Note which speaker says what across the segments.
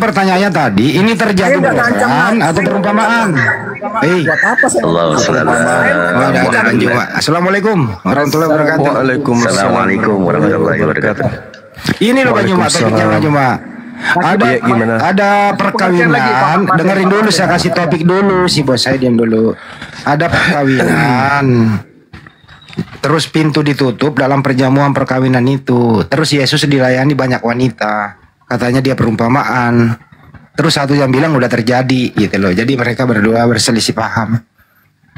Speaker 1: pertanyaannya tadi, ini terjadi beneran atau perumpamaan?
Speaker 2: Buat apa saya?
Speaker 1: Assalamualaikum warahmatullahi wabarakatuh.
Speaker 3: Waalaikumsalam warahmatullahi wabarakatuh.
Speaker 1: Ini loh Pak Juma, topiknya Pak Juma. Ada perkawinan. Dengerin dulu, saya kasih topik dulu. Si bos saya diam dulu. Ada perkawinan. Terus pintu ditutup dalam perjamuan perkawinan itu. Terus Yesus dilayani banyak wanita. Katanya dia perumpamaan. Terus satu yang bilang udah terjadi gitu loh. Jadi mereka berdua berselisih paham.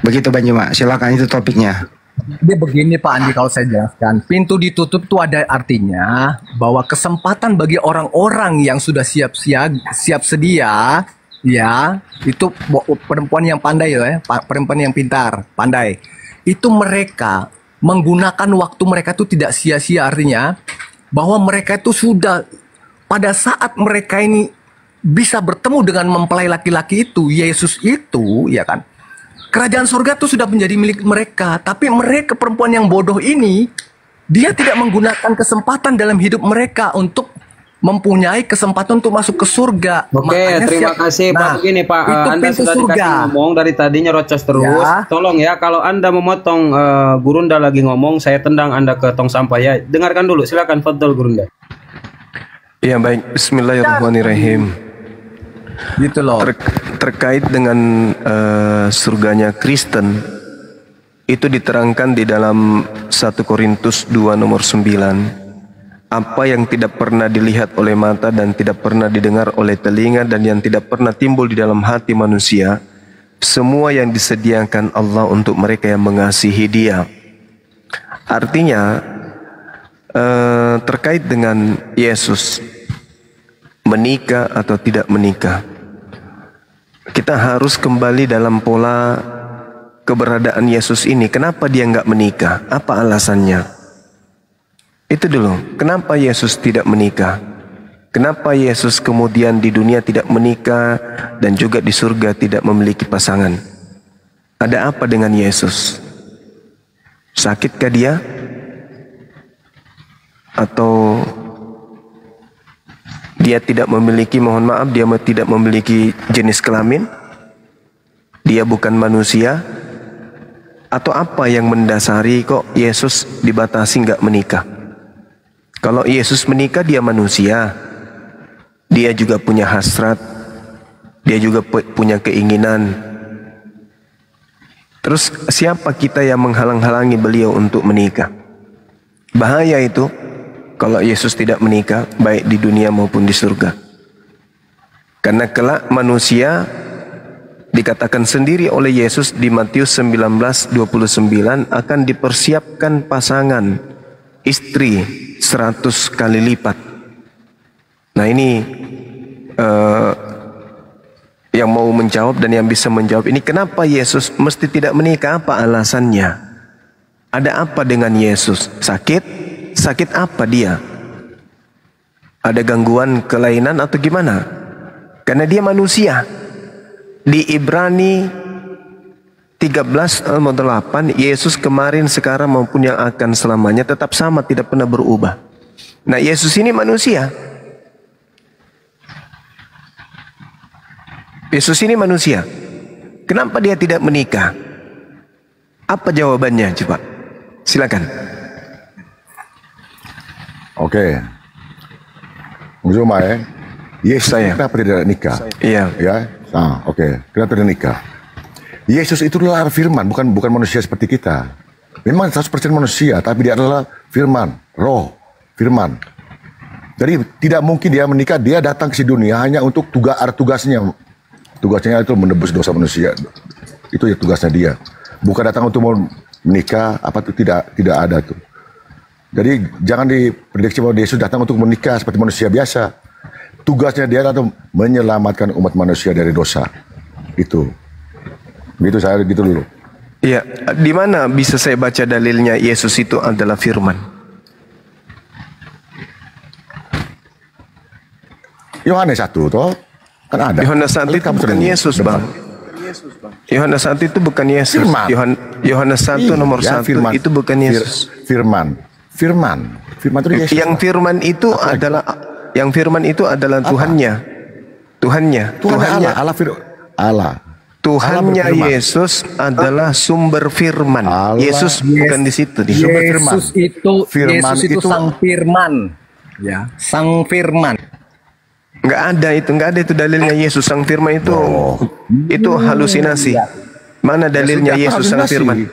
Speaker 1: Begitu Bang Juma. Silakan, itu topiknya.
Speaker 2: Jadi begini Pak Andi, kalau saya jelaskan, pintu ditutup itu ada artinya bahwa kesempatan bagi orang-orang yang sudah siap sedia, ya, itu perempuan yang pandai ya, perempuan yang pintar, pandai, itu mereka menggunakan waktu mereka itu tidak sia-sia, artinya bahwa mereka itu sudah pada saat mereka ini bisa bertemu dengan mempelai laki-laki itu, Yesus itu, ya kan? Kerajaan surga itu sudah menjadi milik mereka. Tapi mereka, perempuan yang bodoh ini, dia tidak menggunakan kesempatan dalam hidup mereka untuk mempunyai kesempatan untuk masuk ke surga.
Speaker 4: Oke, terima kasih Pak. Begini Pak, Anda sudah dikasih ngomong dari tadinya rocos terus. Ya. Tolong ya, kalau Anda memotong Gurunda lagi ngomong, saya tendang Anda ke tong sampah ya. Dengarkan dulu, silakan Fadol Gurunda.
Speaker 5: Ya baik, Bismillahirrahmanirrahim.
Speaker 2: Gitu loh.
Speaker 5: Terkait dengan surganya Kristen, itu diterangkan di dalam 1 Korintus 2 nomor 9. Apa yang tidak pernah dilihat oleh mata dan tidak pernah didengar oleh telinga dan yang tidak pernah timbul di dalam hati manusia, semua yang disediakan Allah untuk mereka yang mengasihi Dia. Artinya terkait dengan Yesus menikah atau tidak menikah, kita harus kembali dalam pola keberadaan Yesus ini. Kenapa dia nggak menikah? Apa alasannya? Itu dulu. Kenapa Yesus tidak menikah? Kenapa Yesus kemudian di dunia tidak menikah dan juga di surga tidak memiliki pasangan? Ada apa dengan Yesus? Sakitkah dia? Atau dia tidak memiliki, mohon maaf, dia tidak memiliki jenis kelamin? Dia bukan manusia? Atau apa yang mendasari kok Yesus dibatasi nggak menikah? Kalau Yesus menikah, dia manusia. Dia juga punya hasrat. Dia juga punya keinginan. Terus siapa kita yang menghalang-halangi beliau untuk menikah? Bahaya itu. Kalau Yesus tidak menikah, baik di dunia maupun di surga. Karena kelak manusia dikatakan sendiri oleh Yesus di Matius 19:29 akan dipersiapkan pasangan istri 100 kali lipat. Nah ini yang mau menjawab dan yang bisa menjawab ini, kenapa Yesus mesti tidak menikah? Apa alasannya? Ada apa dengan Yesus? Sakit? Sakit apa dia? Ada gangguan kelainan atau gimana? Karena dia manusia. Di Ibrani 13:8, Yesus kemarin, sekarang maupun yang akan selamanya tetap sama, tidak pernah berubah. Nah, Yesus ini manusia. Yesus ini manusia. Kenapa dia tidak menikah? Apa jawabannya? Coba silakan.
Speaker 6: Oke, Zuma ya. Yesus kenapa tidak nikah?
Speaker 5: Iya.
Speaker 6: Ya. Oke. Kenapa tidak nikah? Yesus itu adalah firman, bukan manusia seperti kita. Memang 100% manusia, tapi dia adalah firman, roh, firman. Jadi tidak mungkin dia menikah. Dia datang ke dunia hanya untuk tugasnya. Tugasnya itu menebus dosa manusia. Itu ya tugasnya dia. Bukan datang untuk menikah. Apa itu tidak ada tuh. Jadi jangan diprediksi bahwa Yesus datang untuk menikah seperti manusia biasa. Tugasnya dia adalah menyelamatkan umat manusia dari dosa. Itu. Begitu saya gitu dulu.
Speaker 5: Iya, di mana bisa saya baca dalilnya Yesus itu adalah firman?
Speaker 6: Yohanes 1 toh kan ada.
Speaker 5: Yohanes 1 itu bukan Yesus, Bang. Yohanes 1 itu bukan Yesus. Yohanes 1 nomor 1 itu bukan Yesus.
Speaker 6: Firman itu Yesus.
Speaker 5: Yang firman itu adalah Tuhannya.
Speaker 6: Tuhannya Allah.
Speaker 5: Tuhannya Yesus adalah sumber firman. Yesus bukan di situ.
Speaker 2: Yesus itu sang firman. Ya, sang firman.
Speaker 5: Nggak ada itu dalilnya Yesus sang firman itu. Itu halusinasi. Mana dalilnya Yesus sang firman?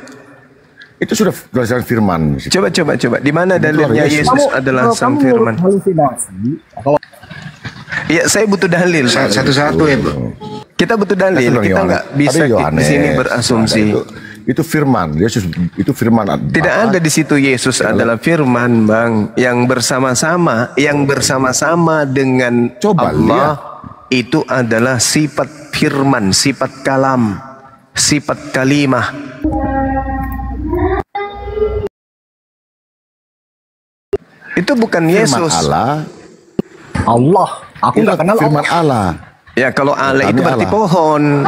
Speaker 6: Itu sudah berdasarkan firman.
Speaker 5: Coba. Di mana dalilnya Yesus adalah sang firman? Ya, saya butuh dalil.
Speaker 1: Satu-satu ya, Bro.
Speaker 5: Kita butuh dalil. Kita nggak bisa di sini berasumsi.
Speaker 6: Itu firman. Yesus itu firman.
Speaker 5: Tidak ada di situ Yesus adalah firman, Bang. Yang bersama-sama dengan Allah itu adalah sifat firman, sifat kalam, sifat kalimah. Itu bukan Yesus.
Speaker 6: Allah.
Speaker 2: Aku nggak kenal
Speaker 6: firman Allah.
Speaker 5: Ya, kalau Allah itu berarti pohon.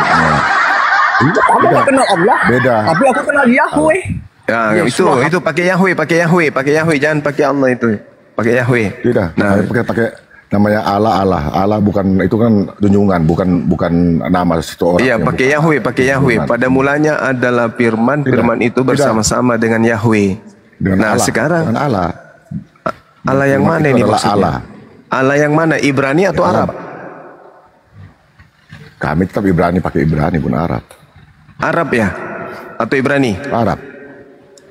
Speaker 2: Aku nggak kenal Allah.
Speaker 6: Beda.
Speaker 2: Tapi aku kenal Yahweh.
Speaker 5: Ya, itu pakai Yahweh, jangan pakai Allah itu. Pakai Yahweh.
Speaker 6: Tidak.
Speaker 5: Nah,
Speaker 6: pakai namanya Allah. Allah bukan, itu kan junjungan, bukan nama seseorang.
Speaker 5: Iya, pakai Yahweh. Pada mulanya adalah firman, firman itu bersama-sama dengan Yahweh.
Speaker 6: Dengan Allah.
Speaker 5: Sekarang
Speaker 6: dengan Allah.
Speaker 5: Allah yang mana ini maksudnya? Allah yang mana? Ibrani atau Arab?
Speaker 6: Kami tetap Ibrani, pakai Ibrani bukan Arab.
Speaker 5: Arab ya? Atau Ibrani?
Speaker 6: Arab.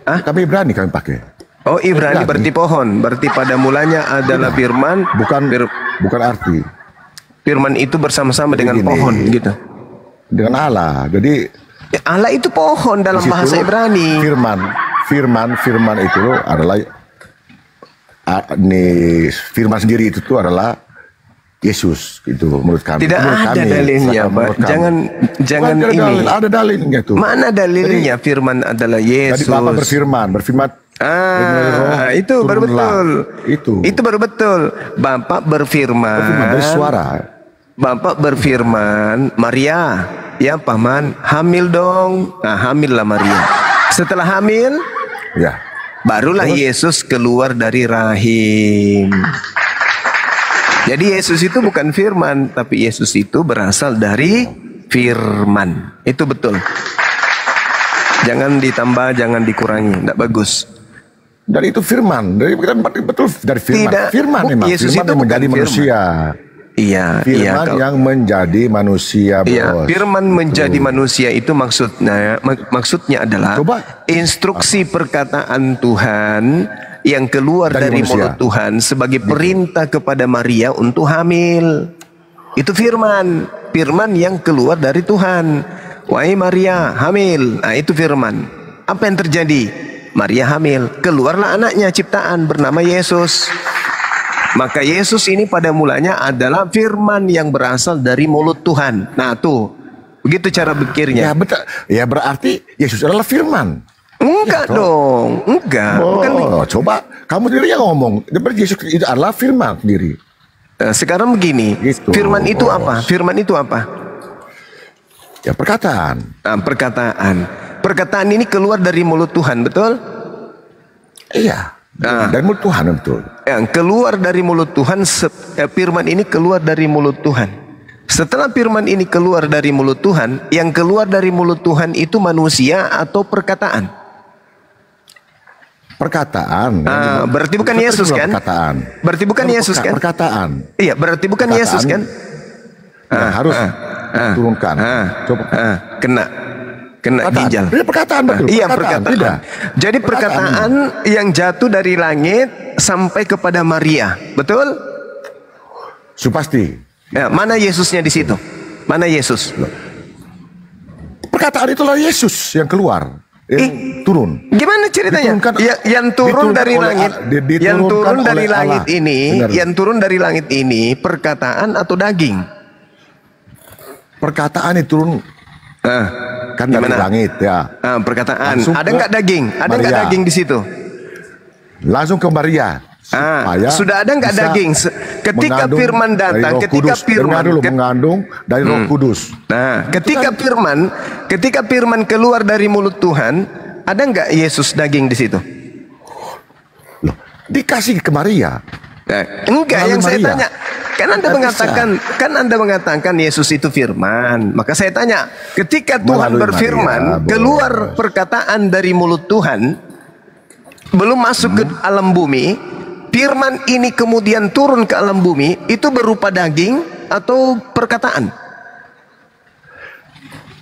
Speaker 6: Kami Ibrani kami pakai.
Speaker 5: Oh, Ibrani berarti pohon. Berarti pada mulanya adalah firman.
Speaker 6: Bukan arti.
Speaker 5: Firman itu bersama-sama dengan pohon gitu.
Speaker 6: Dengan Allah. Jadi
Speaker 5: Allah itu pohon dalam bahasa Ibrani.
Speaker 6: Firman itu adalah firman sendiri itu adalah Yesus, itu menurut kami.
Speaker 5: Tidak ada dalilnya, Pak. Jangan ini.
Speaker 6: Ada dalilnya tuh.
Speaker 5: Mana dalilnya firman adalah Yesus?
Speaker 6: Jadi Bapa berfirman.
Speaker 5: Itu baru betul. Itu baru betul. Bapak berfirman
Speaker 6: dari suara.
Speaker 5: Bapak berfirman, Maria, ya paman, hamil dong. Nah, hamillah Maria. Setelah hamil,
Speaker 6: ya,
Speaker 5: barulah Yesus keluar dari rahim. Jadi Yesus itu bukan firman, tapi Yesus itu berasal dari firman. Itu betul. Jangan ditambah, jangan dikurangi, tidak bagus.
Speaker 6: Dan itu firman, betul dari firman.
Speaker 5: Tidak,
Speaker 6: firman memang.
Speaker 5: Yesus
Speaker 6: firman
Speaker 5: itu
Speaker 6: yang menjadi
Speaker 5: firman.
Speaker 6: manusia.
Speaker 5: Firman
Speaker 6: yang menjadi manusia, Bos.
Speaker 5: Iya, firman menjadi manusia itu maksudnya adalah instruksi perkataan Tuhan yang keluar dari mulut Tuhan sebagai perintah kepada Maria untuk hamil. Itu firman yang keluar dari Tuhan. Wahai Maria, hamil. Nah, itu firman. Apa yang terjadi? Maria hamil, keluarlah anaknya ciptaan bernama Yesus. Maka Yesus ini pada mulanya adalah firman yang berasal dari mulut Tuhan. Nah, tuh, begitu cara pikirnya.
Speaker 6: Ya betul. Ya berarti Yesus adalah firman.
Speaker 5: Enggak dong, enggak.
Speaker 6: Bukan. Coba kamu sendiri yang ngomong. Yesus itu adalah firman sendiri.
Speaker 5: Sekarang begini, firman itu apa? Firman itu apa?
Speaker 6: Ya perkataan.
Speaker 5: Nah, perkataan. Perkataan ini keluar dari mulut Tuhan, betul?
Speaker 6: Iya. Dari mulut Tuhan, betul.
Speaker 5: Yang keluar dari mulut Tuhan, firman ini keluar dari mulut Tuhan. Setelah firman ini keluar dari mulut Tuhan, yang keluar dari mulut Tuhan itu manusia atau perkataan?
Speaker 6: Perkataan.
Speaker 5: Berarti bukan Yesus kan?
Speaker 6: Perkataan.
Speaker 5: Berarti bukan Yesus kan?
Speaker 6: Perkataan.
Speaker 5: Iya, berarti bukan Yesus kan?
Speaker 6: Harus turunkan.
Speaker 5: Coba. Kena ginjal.
Speaker 6: Ini perkataan betul.
Speaker 5: Iya, perkataan.
Speaker 6: Tidak.
Speaker 5: Jadi perkataan yang jatuh dari langit sampai kepada Maria, betul?
Speaker 6: Pasti.
Speaker 5: Ya, mana Yesusnya di situ? Mana Yesus?
Speaker 6: Perkataan itulah Yesus yang keluar, turun.
Speaker 5: Gimana ceritanya? Yang turun dari langit, yang turun dari langit ini, yang turun dari langit ini perkataan atau daging?
Speaker 6: Perkataan itu turun. Kan dari langit ya.
Speaker 5: Perkataan. Ada nggak daging? Ada nggak daging di situ?
Speaker 6: Langsung ke Maria.
Speaker 5: Sudah ada nggak daging? Ketika firman datang, ketika firman
Speaker 6: mengandung dari Roh Kudus.
Speaker 5: Nah, ketika firman keluar dari mulut Tuhan, ada nggak Yesus daging di situ?
Speaker 6: Loh, dikasih ke Maria.
Speaker 5: Enggak, yang saya tanya, kan Anda mengatakan Yesus itu firman. Maka saya tanya, ketika Tuhan berfirman, keluar perkataan dari mulut Tuhan, belum masuk ke alam bumi, firman ini kemudian turun ke alam bumi, itu berupa daging atau perkataan?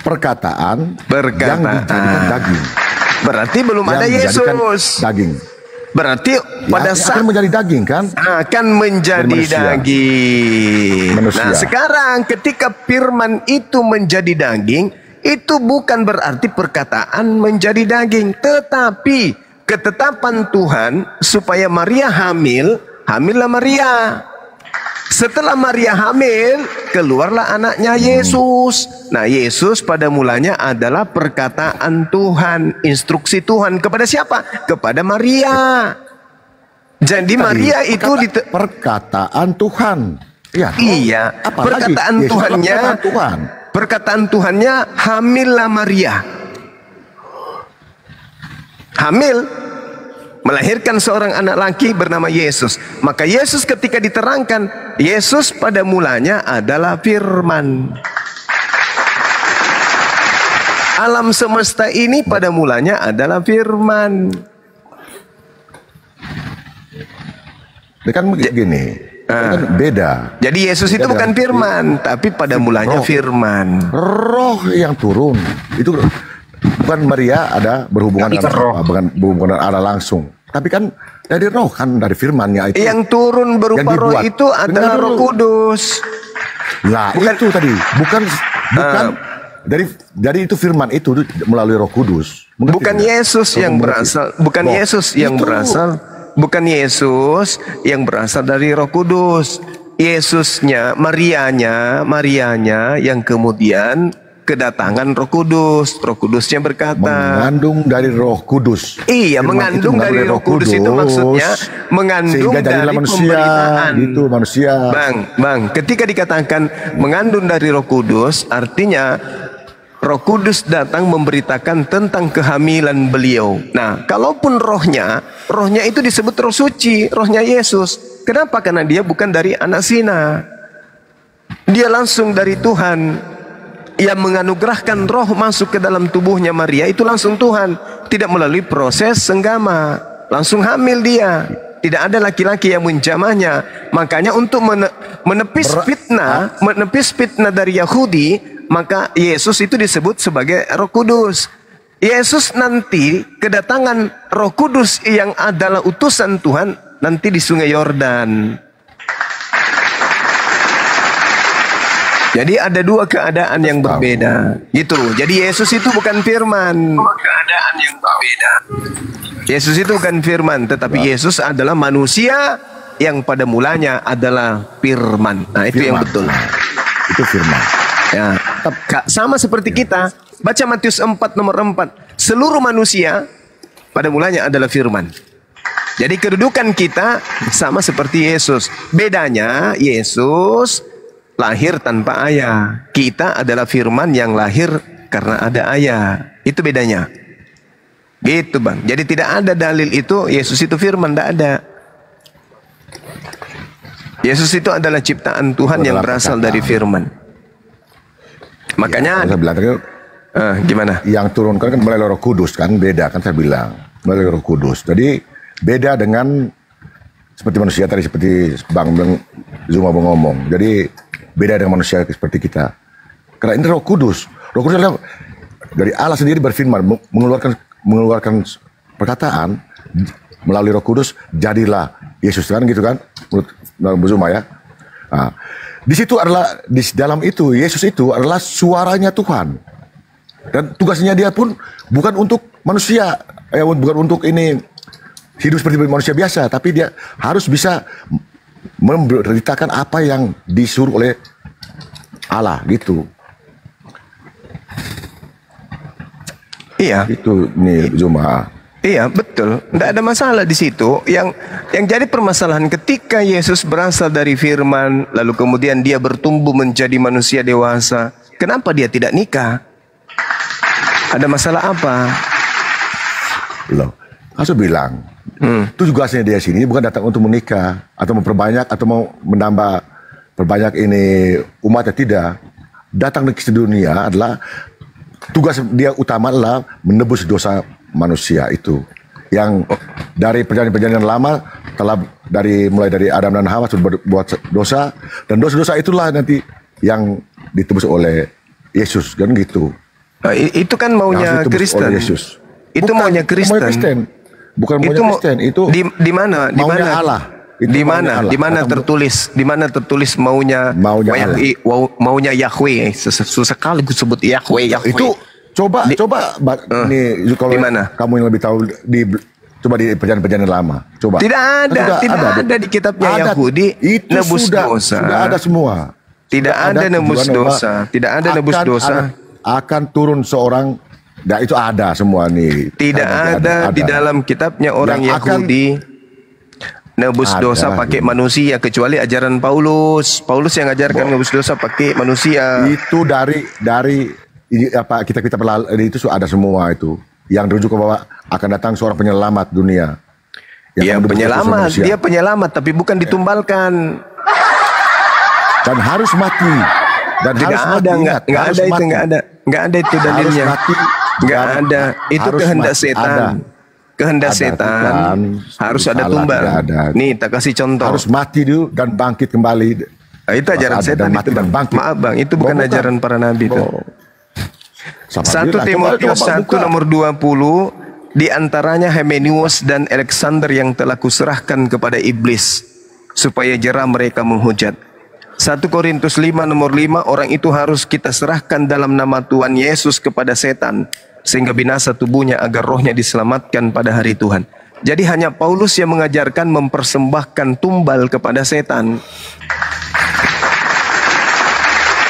Speaker 6: Perkataan yang dijadikan daging.
Speaker 5: Berarti belum ada Yesus.
Speaker 6: Daging.
Speaker 5: Berarti pada saat
Speaker 6: akan menjadi daging kan?
Speaker 5: Akan menjadi daging. Nah, sekarang ketika firman itu menjadi daging, itu bukan berarti perkataan menjadi daging, tetapi ketetapan Tuhan supaya Maria hamillah Maria. Setelah Maria hamil, keluarlah anaknya Yesus. Nah, Yesus pada mulanya adalah perkataan Tuhan, instruksi Tuhan kepada siapa? Kepada Maria. Jadi Maria itu
Speaker 6: perkataan Tuhan. Ya,
Speaker 5: iya, perkataan Tuhannya. Perkataan Tuhannya, hamillah Maria. Hamil, melahirkan seorang anak laki bernama Yesus. Maka Yesus ketika diterangkan, Yesus pada mulanya adalah firman. Alam semesta ini pada mulanya adalah firman.
Speaker 6: Ini kan begini, kan beda.
Speaker 5: Jadi Yesus itu bukan firman, tapi pada mulanya firman.
Speaker 6: Roh yang turun itu bukan Maria ada berhubungan dengan Allah langsung, tapi kan dari roh, kan dari firmannya itu.
Speaker 5: Yang turun berupa roh itu adalah Roh Kudus.
Speaker 6: Nah, itu tadi bukan dari itu firman itu melalui Roh Kudus.
Speaker 5: Bukan Yesus yang berasal, bukan Yesus yang berasal, bukan Yesus yang berasal dari Roh Kudus. Yesusnya, Marianya yang kemudian kedatangan Roh Kudus. Roh Kudusnya berkata,
Speaker 6: mengandung dari Roh Kudus.
Speaker 5: Iya, mengandung dari Roh Kudus itu maksudnya mengandung dari pemberitaan.
Speaker 6: Itu manusia.
Speaker 5: Bang, ketika dikatakan mengandung dari Roh Kudus, artinya Roh Kudus datang memberitakan tentang kehamilan beliau. Nah, kalaupun rohnya itu disebut Roh Suci, rohnya Yesus. Kenapa? Karena dia bukan dari anak zina. Dia langsung dari Tuhan. Yang menganugerahkan roh masuk ke dalam tubuhnya Maria itu langsung Tuhan. Tidak melalui proses senggama. Langsung hamil dia. Tidak ada laki-laki yang menjamahnya. Makanya untuk menepis fitnah dari Yahudi, maka Yesus itu disebut sebagai Roh Kudus. Yesus nanti kedatangan Roh Kudus yang adalah utusan Tuhan nanti di Sungai Yordan. Jadi ada dua keadaan yang berbeda, gitu. Jadi Yesus itu bukan firman. Keadaan yang berbeda. Yesus itu bukan firman, tetapi Yesus adalah manusia yang pada mulanya adalah firman. Nah, itu yang betul.
Speaker 6: Itu firman.
Speaker 5: Ya, sama seperti kita. Baca Matius 4 nomor 4. Seluruh manusia pada mulanya adalah firman. Jadi kedudukan kita sama seperti Yesus. Bedanya Yesus lahir tanpa ayah. Kita adalah firman yang lahir karena ada ayah. Itu bedanya. Gitu, Bang. Jadi tidak ada dalil itu Yesus itu firman, tidak ada. Yesus itu adalah ciptaan Tuhan yang berasal dari firman. Makanya
Speaker 6: saya bilang tadi,
Speaker 5: gimana?
Speaker 6: Yang turun kan melalui Roh Kudus kan, beda kan saya bilang. Melalui Roh Kudus. Jadi beda dengan seperti manusia tadi, seperti Bang Zuma ngomong. Jadi beda dengan manusia seperti kita. Karena ini Roh Kudus. Roh Kudus adalah dari Allah sendiri berfirman, mengeluarkan perkataan melalui Roh Kudus, jadilah Yesus kan, gitu kan, menurut Zuma ya. Nah, di situ adalah, di dalam itu Yesus itu adalah suaranya Tuhan. Dan tugasnya dia pun bukan untuk manusia, bukan untuk ini hidup seperti manusia biasa, tapi dia harus bisa memberitakan apa yang disuruh oleh Allah, gitu.
Speaker 5: Iya.
Speaker 6: Itu nih Zuma.
Speaker 5: Iya, betul. Tidak ada masalah di situ. Yang jadi permasalahan ketika Yesus berasal dari firman, lalu kemudian dia bertumbuh menjadi manusia dewasa. Kenapa dia tidak nikah? Ada masalah apa?
Speaker 6: Loh, aku bilang, tugasnya dia sini bukan datang untuk menikah atau memperbanyak atau mau menambah perbanyak ini umatnya, tidak. Datang ke dunia adalah tugas dia utama adalah menebus dosa manusia itu. Yang dari perjanjian lama telah mulai dari Adam dan Hawa sudah berbuat dosa, dan dosa-dosa itulah nanti yang ditebus oleh Yesus, kan gitu.
Speaker 5: Itu kan maunya Kristen. Itu maunya Kristen.
Speaker 6: Bukan maunya Kristen. Itu
Speaker 5: di mana? Di mana
Speaker 6: Allah?
Speaker 5: Di mana tertulis? Di mana tertulis maunya maunya Yahweh? Susah sekali gue sebut Yahweh.
Speaker 6: Itu coba nih kalau kamu yang lebih tahu coba di perjanjian lama. Coba.
Speaker 5: Tidak ada di kitabnya Yahudi nebus dosa.
Speaker 6: Sudah ada semua.
Speaker 5: Tidak ada nebus dosa. Tidak ada nebus dosa.
Speaker 6: Akan turun seorang. Nah, itu ada semua nih.
Speaker 5: Tidak ada di dalam kitabnya orang Yahudi nebus dosa pakai manusia, kecuali ajaran Paulus. Paulus yang ajarkan nebus dosa pakai manusia.
Speaker 6: Itu dari kita itu ada semua itu. Yang rujuk bahwa akan datang seorang penyelamat dunia.
Speaker 5: Ya, penyelamat. Dia penyelamat, tapi bukan ditumbalkan.
Speaker 6: Dan harus mati. Dan harus mati.
Speaker 5: Nggak ada itu dalilnya. Nggak ada. Itu kehendak setan. Kehendak setan. Harus ada tumbal. Nih, tak kasih contoh.
Speaker 6: Harus mati dulu dan bangkit kembali.
Speaker 5: Itu ajaran setan itu. Maaf bang, itu bukan ajaran para nabi itu. 1 Timotius 1 nomor 20, di antaranya Hymenaeus dan Alexander yang telah kuserahkan kepada iblis, supaya jera mereka menghujat. 1 Korintus 5 nomor 5, orang itu harus kita serahkan dalam nama Tuhan Yesus kepada setan, sehingga binasa tubuhnya agar rohnya diselamatkan pada hari Tuhan. Jadi hanya Paulus yang mengajarkan mempersembahkan tumbal kepada setan.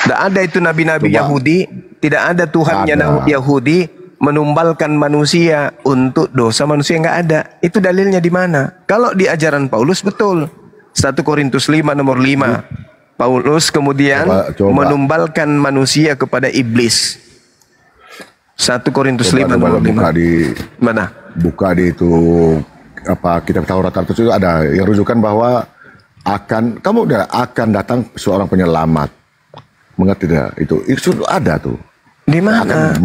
Speaker 5: Tidak ada itu nabi-nabi Yahudi, tidak ada Tuhannya Yahudi menumbalkan manusia untuk dosa manusia, nggak ada. Itu dalilnya di mana? Kalau di ajaran Paulus betul. 1 Korintus 5 nomor 5. Paulus kemudian menumbalkan manusia kepada iblis. 1 Korintus 5 nomor 5. Mana?
Speaker 6: Buka di itu kitab Taurat itu ada yang rujukan bahwa akan datang seorang penyelamat. Mengerti tidak? Itu ada tuh.
Speaker 5: Di mana?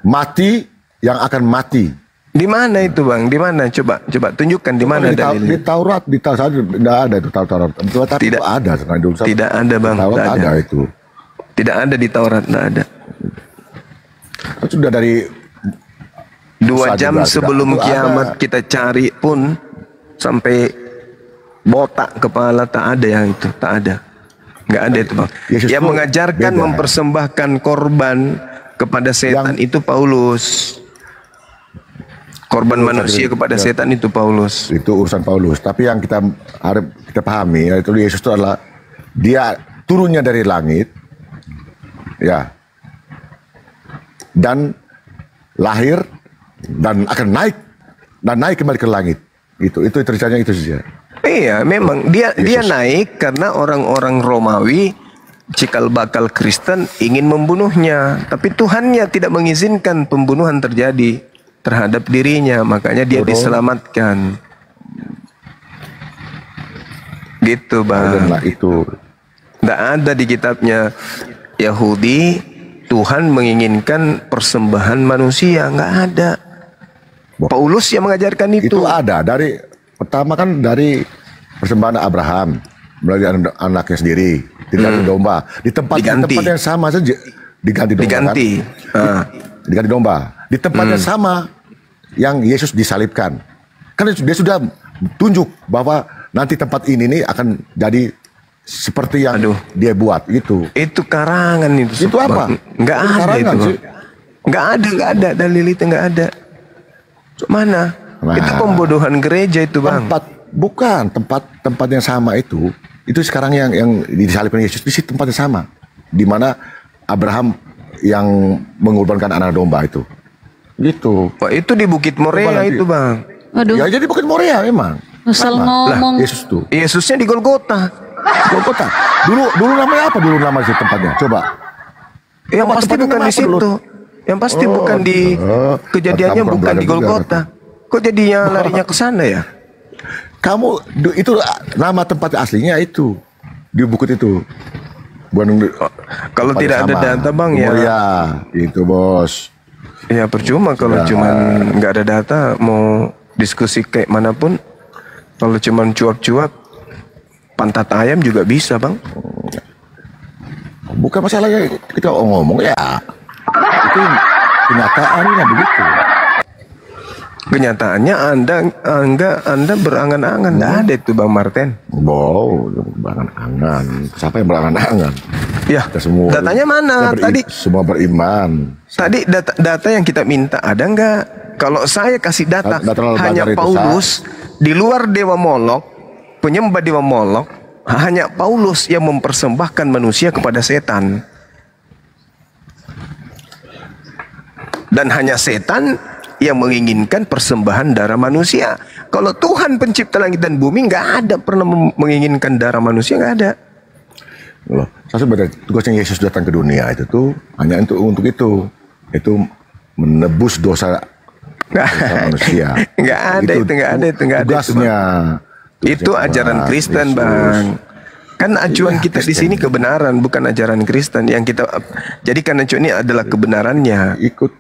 Speaker 6: Mati yang akan mati.
Speaker 5: Di mana itu bang? Di mana? Coba tunjukkan di mana dalilnya.
Speaker 6: Di Taurat, tidak ada itu Taurat. Tidak ada.
Speaker 5: Tidak ada bang.
Speaker 6: Taurat ada itu.
Speaker 5: Tidak ada di Taurat, tidak ada.
Speaker 6: Sudah dari
Speaker 5: 2 jam sebelum kiamat kita cari pun sampai botak kepala tak ada yang itu, tak ada. Nggak ada itu bang. Yang mengajarkan mempersembahkan korban kepada setan itu Paulus. Korban manusia kepada setan itu Paulus.
Speaker 6: Itu urusan Paulus. Tapi yang kita pahami yaitu Yesus itu adalah dia turunnya dari langit, ya, dan lahir dan akan naik kembali ke langit. Itu ceritanya itu saja.
Speaker 5: Iya, memang dia naik karena orang-orang Romawi cikal bakal Kristen ingin membunuhnya, tapi Tuhannya tidak mengizinkan pembunuhan terjadi terhadap dirinya, makanya dia diselamatkan. Gitu bang.
Speaker 6: Itu
Speaker 5: tidak ada di kitabnya Yahudi Tuhan menginginkan persembahan manusia, nggak ada. Paulus yang mengajarkan itu.
Speaker 6: Itu ada pertama kan dari persembahan Abraham melalui anaknya sendiri, diganti domba di tempat yang sama saja, diganti domba. Diganti domba di tempat yang sama yang Yesus disalibkan. Kan dia sudah tunjuk bahwa nanti tempat ini nih akan jadi seperti yang dia buat itu.
Speaker 5: Itu karangan itu.
Speaker 6: Itu apa?
Speaker 5: Nggak ada itu. Nggak ada dalil itu, nggak ada. Mana? Itu pembodohan gereja itu bang.
Speaker 6: Tempat yang sama itu sekarang yang disalibkan Yesus di tempat yang sama, di mana Abraham yang mengorbankan anak domba itu. Gitu.
Speaker 5: Pak, itu di Bukit Moria itu bang.
Speaker 7: Aduh.
Speaker 6: Ya jadi Bukit Moria emang.
Speaker 7: Asal ngomong.
Speaker 6: Yesus tuh.
Speaker 5: Yesusnya di Golgota.
Speaker 6: Golgota. Dulu namanya apa nama sih tempatnya? Coba.
Speaker 5: Yang pasti bukan di situ. Yang pasti bukan di kejadiannya bukan di Golgota. Kok jadinya larinya ke sana ya?
Speaker 6: Kamu itu nama tempat aslinya itu. di buku itu.
Speaker 5: Kalau tidak ada data bang ya.
Speaker 6: Ya, itu bos.
Speaker 5: Ya percuma kalau cuman nggak ada data mau diskusi kayak manapun. Kalau cuman cuap-cuap pantat ayam juga bisa bang.
Speaker 6: Bukan masalahnya kita ngomong ya. Itu kenyataannya begitu.
Speaker 5: Kenyataannya Anda berangan-angan. Tidak ada itu Bang Martin.
Speaker 6: Wow, berangan-angan. Siapa yang berangan-angan?
Speaker 5: Ya,
Speaker 6: kita semua.
Speaker 5: Datanya mana? Tadi
Speaker 6: semua beriman.
Speaker 5: Tadi data yang kita minta ada nggak? Kalau saya kasih data hanya Paulus di luar dewa Molok, penyembah dewa Molok, hanya Paulus yang mempersembahkan manusia kepada setan. Dan hanya setan yang menginginkan persembahan darah manusia. Kalau Tuhan pencipta langit dan bumi nggak ada pernah menginginkan darah manusia, nggak ada.
Speaker 6: Loh, saya sebenarnya tugasnya Yesus datang ke dunia itu tuh hanya untuk itu menebus dosa manusia.
Speaker 5: Nggak ada itu, nggak ada itu, nggak ada
Speaker 6: tugasnya.
Speaker 5: Itu ajaran Kristen, Yesus. Bang. Kan acuan kita di sini kebenaran, bukan ajaran Kristen yang kita jadikan acuan ini adalah kebenarannya.
Speaker 6: Ikut.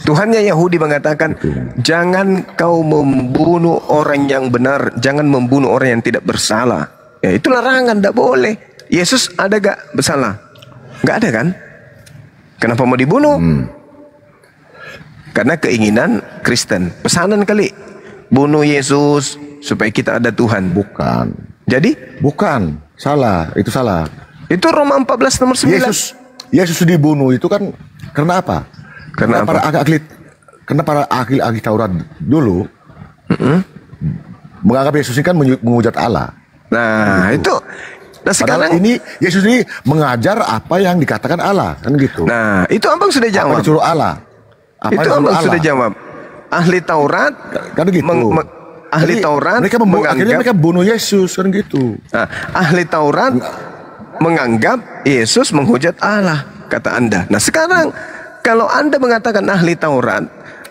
Speaker 5: Tuhannya Yahudi mengatakan, jangan kau membunuh orang yang benar, jangan membunuh orang yang tidak bersalah. Ya itu larangan, tidak boleh. Yesus ada gak bersalah? Gak ada kan? Kenapa mau dibunuh? Karena keinginan Kristen. Pesanan kali. Bunuh Yesus supaya kita ada Tuhan.
Speaker 6: Bukan.
Speaker 5: Jadi?
Speaker 6: Bukan. Salah. Itu salah.
Speaker 5: Itu Roma 14 nomor 9.
Speaker 6: Yesus dibunuh itu kan karena apa? Karena para ahli Taurat dulu menganggap Yesus ini kan menghujat Allah.
Speaker 5: Nah itu. Nah sekarang
Speaker 6: ini Yesus ini mengajar apa yang dikatakan Allah kan gitu.
Speaker 5: Nah itu abang sudah jawab.
Speaker 6: Apa disuruh Allah? Apa
Speaker 5: itu abang Allah? Sudah jawab. Ahli Taurat
Speaker 6: kan gitu.
Speaker 5: Ahli Taurat
Speaker 6: akhirnya mereka bunuh Yesus kan gitu.
Speaker 5: Nah, ahli Taurat menganggap Yesus menghujat Allah, kata Anda. Nah sekarang kalau Anda mengatakan ahli Taurat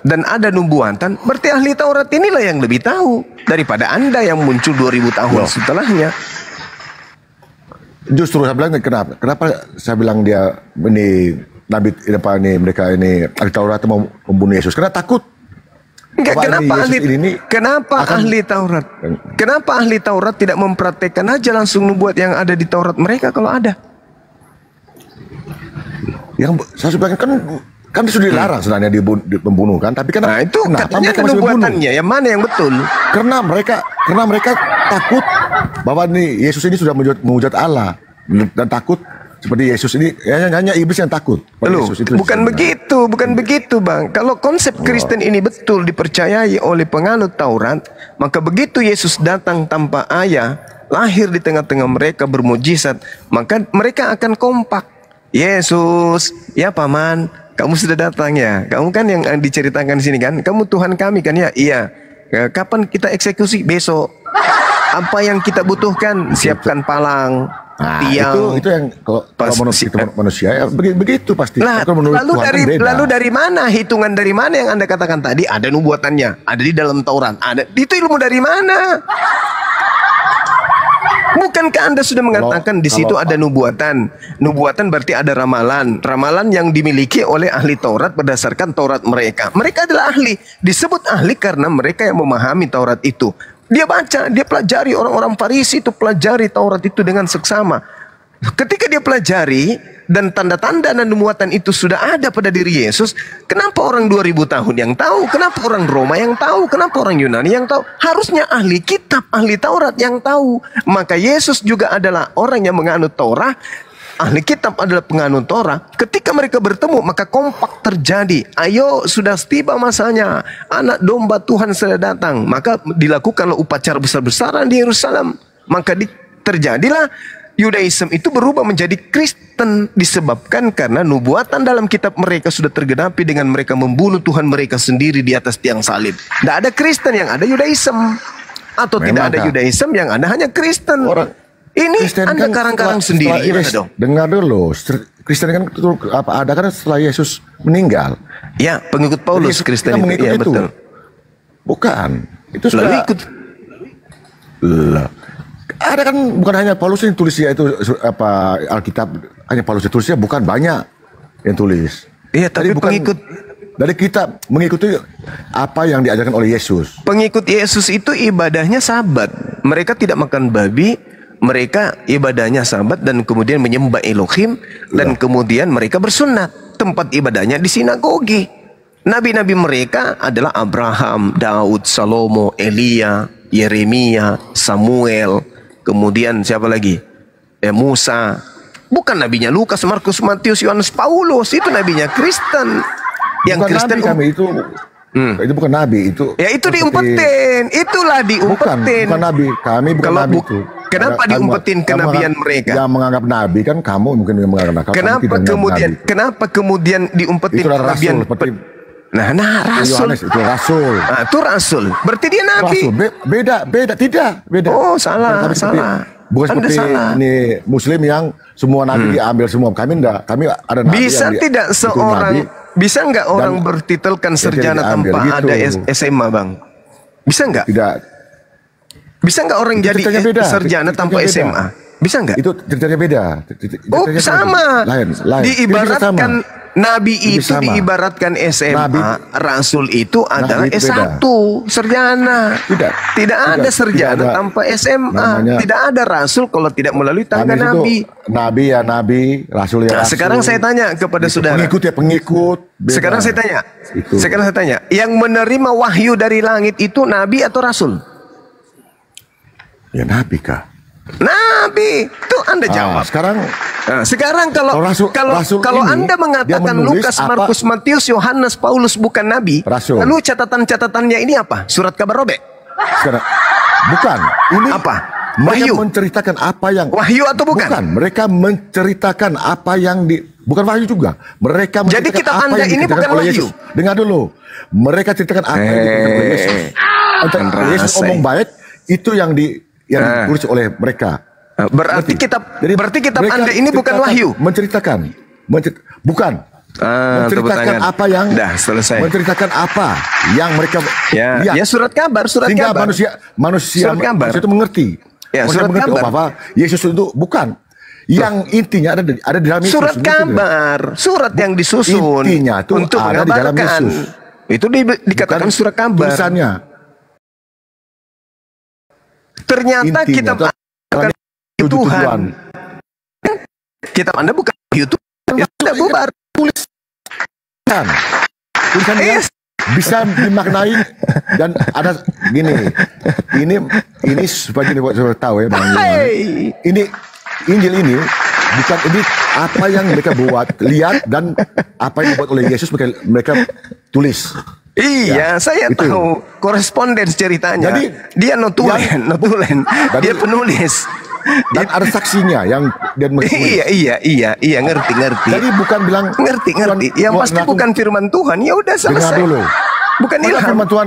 Speaker 5: dan ada nubuatan, berarti ahli Taurat inilah yang lebih tahu daripada Anda yang muncul 2000 tahun setelahnya.
Speaker 6: Justru saya bilang kenapa saya bilang dia ini Nabi mereka ini ahli Taurat mau membunuh Yesus karena takut.
Speaker 5: Enggak, kenapa ahli Taurat tidak mempraktekkan aja langsung nubuat yang ada di Taurat mereka kalau ada?
Speaker 6: Yang saya bilang kan sudah dilarang sebenarnya dibunuh kan, tapi kan
Speaker 5: itu katanya nubuatannya yang mana yang betul?
Speaker 6: Karena mereka takut bahwa nih Yesus ini sudah menghujat Allah dan takut seperti Yesus ini hanya iblis yang takut.
Speaker 5: Loh, bukan begitu Bang. Kalau konsep Kristen ini betul dipercayai oleh penganut Taurat, maka begitu Yesus datang tanpa ayah, lahir di tengah-tengah mereka bermujizat, maka mereka akan kompak. Yesus, ya paman, kamu sudah datang ya. Kamu kan yang diceritakan di sini kan. Kamu Tuhan kami kan ya. Iya. Kapan kita eksekusi? Besok. Apa yang kita butuhkan? Siapkan palang, tiang.
Speaker 6: Itu yang kalau manusia ya begitu pasti.
Speaker 5: Lalu dari mana hitungan dari mana yang Anda katakan tadi? Ada nubuatannya, ada di dalam Taurat. Ada. Itu ilmu dari mana? Bukankah Anda sudah mengatakan di situ ada nubuatan? Nubuatan berarti ada ramalan. Ramalan yang dimiliki oleh ahli Taurat berdasarkan Taurat mereka. Mereka adalah ahli. Disebut ahli karena mereka yang memahami Taurat itu. Dia baca, dia pelajari. Orang-orang Farisi itu pelajari Taurat itu dengan seksama. Ketika dia pelajari dan tanda-tanda dan nubuatan itu sudah ada pada diri Yesus, kenapa orang 2000 tahun yang tahu? Kenapa orang Roma yang tahu? Kenapa orang Yunani yang tahu? Harusnya ahli kitab, ahli Taurat yang tahu. Maka Yesus juga adalah orang yang menganut Taurat. Ahli kitab adalah penganut Taurat. Ketika mereka bertemu, maka kompak terjadi. Ayo, sudah tiba masanya. Anak domba Tuhan sudah datang. Maka dilakukanlah upacara besar-besaran di Yerusalem. Maka terjadilah Yudaism itu berubah menjadi Kristen disebabkan karena nubuatan dalam kitab mereka sudah tergenapi dengan mereka membunuh Tuhan mereka sendiri di atas tiang salib. Tidak ada Kristen, yang ada Yudaism. Atau tidak ada Yudaism, yang ada hanya Kristen. Ini Kristen Anda kan karang-karang sendiri. Dong?
Speaker 6: Dengar dulu, Kristen kan ada kan setelah Yesus meninggal.
Speaker 5: Ya, pengikut Paulus Kristen itu. Ya, betul.
Speaker 6: Bukan. Itu sudah ikut. Ada kan, bukan hanya Paulus yang tulisnya itu apa Alkitab, hanya Paulus yang tulisnya, bukan banyak yang tulis.
Speaker 5: Iya, tapi
Speaker 6: bukan
Speaker 5: pengikut
Speaker 6: dari kita mengikuti apa yang diajarkan oleh Yesus.
Speaker 5: Pengikut Yesus itu ibadahnya Sabat. Mereka tidak makan babi, mereka ibadahnya Sabat dan kemudian menyembah Elohim dan kemudian mereka bersunat. Tempat ibadahnya di sinagogi. Nabi-nabi mereka adalah Abraham, Daud, Salomo, Elia, Yeremia, Samuel, kemudian siapa lagi? Musa. Bukan nabinya Lukas, Markus, Matius, Yohanes, Paulus. Itu nabinya Kristen. Yang
Speaker 6: Bukan
Speaker 5: Kristen
Speaker 6: nabi kami itu. Itu bukan nabi itu.
Speaker 5: Ya itu diumpetin. Itulah diumpetin.
Speaker 6: Bukan nabi. Kami bukan
Speaker 5: Kalau
Speaker 6: nabi itu.
Speaker 5: Kenapa diumpetin kenabian mereka?
Speaker 6: Yang menganggap nabi kan kamu mungkin yang menganggap nabi.
Speaker 5: Kenapa kemudian diumpetin kenabian? Nah, rasul.
Speaker 6: Yohanes itu rasul.
Speaker 5: Nah, itu rasul. Berarti dia nabi.
Speaker 6: Rasul. Beda, tidak, beda.
Speaker 5: Oh, salah, salah.
Speaker 6: Bukan
Speaker 5: Anda
Speaker 6: seperti
Speaker 5: salah.
Speaker 6: Ini Muslim yang semua nabi diambil semua. Kami enggak. Kami ada nabi
Speaker 5: Bisa
Speaker 6: yang
Speaker 5: tidak seorang, bisa nggak orang bertitelkan sarjana tanpa
Speaker 6: gitu.
Speaker 5: ada SMA, Bang? Bisa nggak?
Speaker 6: Tidak.
Speaker 5: Bisa nggak orang
Speaker 6: Itu
Speaker 5: jadi
Speaker 6: ceritanya beda.
Speaker 5: sarjana tanpa
Speaker 6: Ceritanya beda.
Speaker 5: SMA? Bisa nggak?
Speaker 6: Itu ceritanya beda.
Speaker 5: Oh, sama.
Speaker 6: Lain.
Speaker 5: Diibaratkan nabi itu
Speaker 6: sama.
Speaker 5: diibaratkan SMA,
Speaker 6: Nabi,
Speaker 5: rasul itu adalah
Speaker 6: itu
Speaker 5: S1, sarjana. Tidak ada sarjana
Speaker 6: tidak ada.
Speaker 5: tanpa SMA.
Speaker 6: Namanya,
Speaker 5: tidak ada rasul kalau tidak melalui tangga
Speaker 6: nabi.
Speaker 5: nabi.
Speaker 6: Nabi, rasul ya
Speaker 5: Nah,
Speaker 6: rasul.
Speaker 5: sekarang saya tanya kepada saudara.
Speaker 6: Pengikut. Beda.
Speaker 5: Sekarang saya tanya.
Speaker 6: Itu.
Speaker 5: Sekarang saya tanya, yang menerima wahyu dari langit itu nabi atau rasul?
Speaker 6: Ya nabi kah?
Speaker 5: Nabi. Itu Anda jawab.
Speaker 6: Sekarang
Speaker 5: kalau
Speaker 6: rasul ini,
Speaker 5: Anda mengatakan Lukas, Markus, Matius, Yohanes, Paulus bukan nabi,
Speaker 6: rasul.
Speaker 5: lalu catatan-catatannya ini apa? Surat kabar robek?
Speaker 6: Sekarang bukan. Ini
Speaker 5: apa?
Speaker 6: Mereka
Speaker 5: Wahyu.
Speaker 6: menceritakan apa yang
Speaker 5: Wahyu atau bukan?
Speaker 6: Bukan. Mereka menceritakan apa yang bukan wahyu juga. Mereka menceritakan
Speaker 5: Jadi kitab
Speaker 6: apa
Speaker 5: Anda
Speaker 6: yang
Speaker 5: ini
Speaker 6: diceritakan
Speaker 5: bukan
Speaker 6: oleh
Speaker 5: wahyu.
Speaker 6: Yesus. Dengar dulu. Mereka ceritakan apa yang diceritakan oleh Yesus. Yesus omong baik itu yang ditulis oleh mereka.
Speaker 5: Berarti kitab Anda ini bukan wahyu.
Speaker 6: Menceritakan. Bukan. Menceritakan apa yang
Speaker 5: selesai.
Speaker 6: Menceritakan apa yang mereka lihat.
Speaker 5: Ya surat kabar,
Speaker 6: Sehingga
Speaker 5: kabar.
Speaker 6: manusia itu mengerti.
Speaker 5: Ya,
Speaker 6: surat kabar. Bahwa Yesus itu bukan. Yang intinya ada di dalam Yesus.
Speaker 5: Surat kabar, surat yang disusun
Speaker 6: intinya itu
Speaker 5: untuk
Speaker 6: ada di dalam
Speaker 5: mengabarkan.
Speaker 6: Yesus.
Speaker 5: Itu dikatakan
Speaker 6: Bukan
Speaker 5: surat kabar.
Speaker 6: Tulisannya.
Speaker 5: Ternyata kitab Tuhan. Kitab Anda bukan YouTube. Anda bubar.
Speaker 6: Tulisannya bisa dimaknai dan ada gini. Ini supaya gini buat saudara tahu ya Bang. Ini Injil ini bukan ini apa yang mereka buat, lihat dan apa yang dibuat oleh Yesus mereka tulis.
Speaker 5: Iya, saya
Speaker 6: itu.
Speaker 5: tahu koresponden ceritanya.
Speaker 6: Jadi,
Speaker 5: dia notulen. Dia penulis.
Speaker 6: Dan ada saksinya yang dia menulis.
Speaker 5: Iya, ngerti.
Speaker 6: Jadi bukan bilang
Speaker 5: ngerti. Yang pasti bukan firman Tuhan. Ya udah selesai.
Speaker 6: Dengar dulu.
Speaker 5: Bukan ilham.
Speaker 6: Firman Tuhan,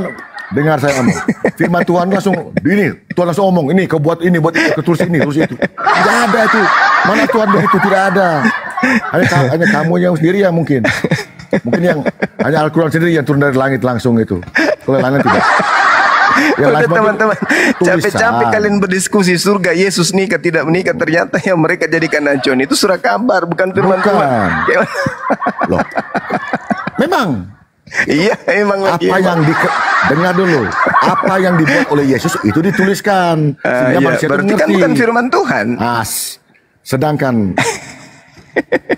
Speaker 6: dengar saya ngomong. Firman Tuhan langsung Tuhan langsung ngomong, ini kau buat ini, buat itu, tulis ini, tulis itu. Tidak ada itu. Mana Tuhan begitu, tidak ada. Hanya kamu yang sendiri yang mungkin yang hanya Al-Quran sendiri yang turun dari langit langsung itu. Kalau lain tidak. Ya,
Speaker 5: udah teman-teman, capek-capek kalian berdiskusi surga Yesus nikah tidak menikah, ternyata yang mereka jadikan acuan itu surat kabar, bukan firman Tuhan.
Speaker 6: Loh. Memang.
Speaker 5: Iya, emang lagi.
Speaker 6: Dengar dulu. Apa yang dibuat oleh Yesus itu dituliskan. Sehingga manusia
Speaker 5: berarti
Speaker 6: itu
Speaker 5: kan bukan firman Tuhan.
Speaker 6: Sedangkan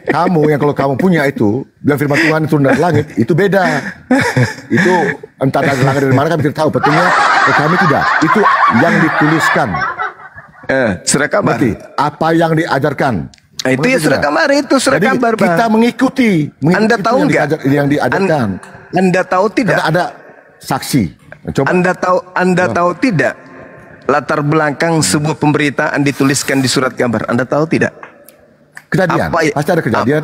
Speaker 6: kamu yang kalau kamu punya itu bilang firman Tuhan itu dari langit, itu beda. Itu entah dari langit dari mana kami tidak tahu. Betulnya kami tidak. Itu yang dituliskan.
Speaker 5: Surat kabar.
Speaker 6: Berarti apa yang diajarkan.
Speaker 5: Itu ya surat kabar, itu surat kabar.
Speaker 6: Kita mengikuti
Speaker 5: Anda tahu nggak?
Speaker 6: Yang diajarkan.
Speaker 5: Anda tahu tidak?
Speaker 6: Karena ada saksi. Coba.
Speaker 5: Anda tahu tidak? Latar belakang sebuah pemberitaan dituliskan di surat kabar. Anda tahu tidak?
Speaker 6: Kejadian. Pasti ada kejadian.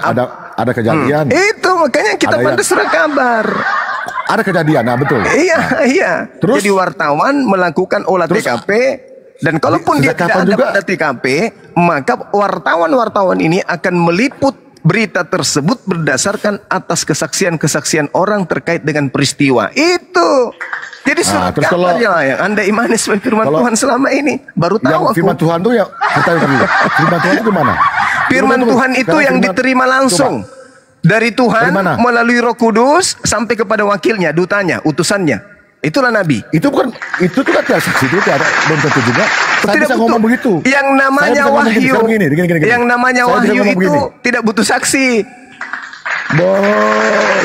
Speaker 6: Ada kejadian.
Speaker 5: Itu makanya kita pada surat kabar.
Speaker 6: Ada kejadian, betul.
Speaker 5: Iya.
Speaker 6: Terus,
Speaker 5: jadi wartawan melakukan olah TKP. Dan kalaupun dia tidak ada pada TKP, maka wartawan-wartawan ini akan meliput berita tersebut berdasarkan atas kesaksian-kesaksian orang terkait dengan peristiwa itu. Jadi surat
Speaker 6: terus
Speaker 5: kabar
Speaker 6: kalau-
Speaker 5: lah yang Anda imani sebagai firman
Speaker 6: Kalau-
Speaker 5: Tuhan selama ini. Baru tahu
Speaker 6: Yang
Speaker 5: aku.
Speaker 6: firman Tuhan tuh yang kita firman Tuhan itu gimana?
Speaker 5: Firman Tuhan itu
Speaker 6: Sekarang
Speaker 5: yang
Speaker 6: firman-
Speaker 5: diterima langsung dari Tuhan
Speaker 6: Dari mana?
Speaker 5: melalui Roh Kudus sampai kepada wakilnya, dutanya, utusannya. Itulah nabi.
Speaker 6: Itu kan tidak saksi, itu tidak belum tentu juga. Saya
Speaker 5: Tidak
Speaker 6: bisa
Speaker 5: butuh.
Speaker 6: ngomong begitu.
Speaker 5: Yang namanya
Speaker 6: Saya bisa ngomong
Speaker 5: wahyu.
Speaker 6: gini, gini.
Speaker 5: Yang namanya
Speaker 6: Saya bisa
Speaker 5: wahyu
Speaker 6: ngomong
Speaker 5: itu
Speaker 6: begini.
Speaker 5: tidak butuh saksi.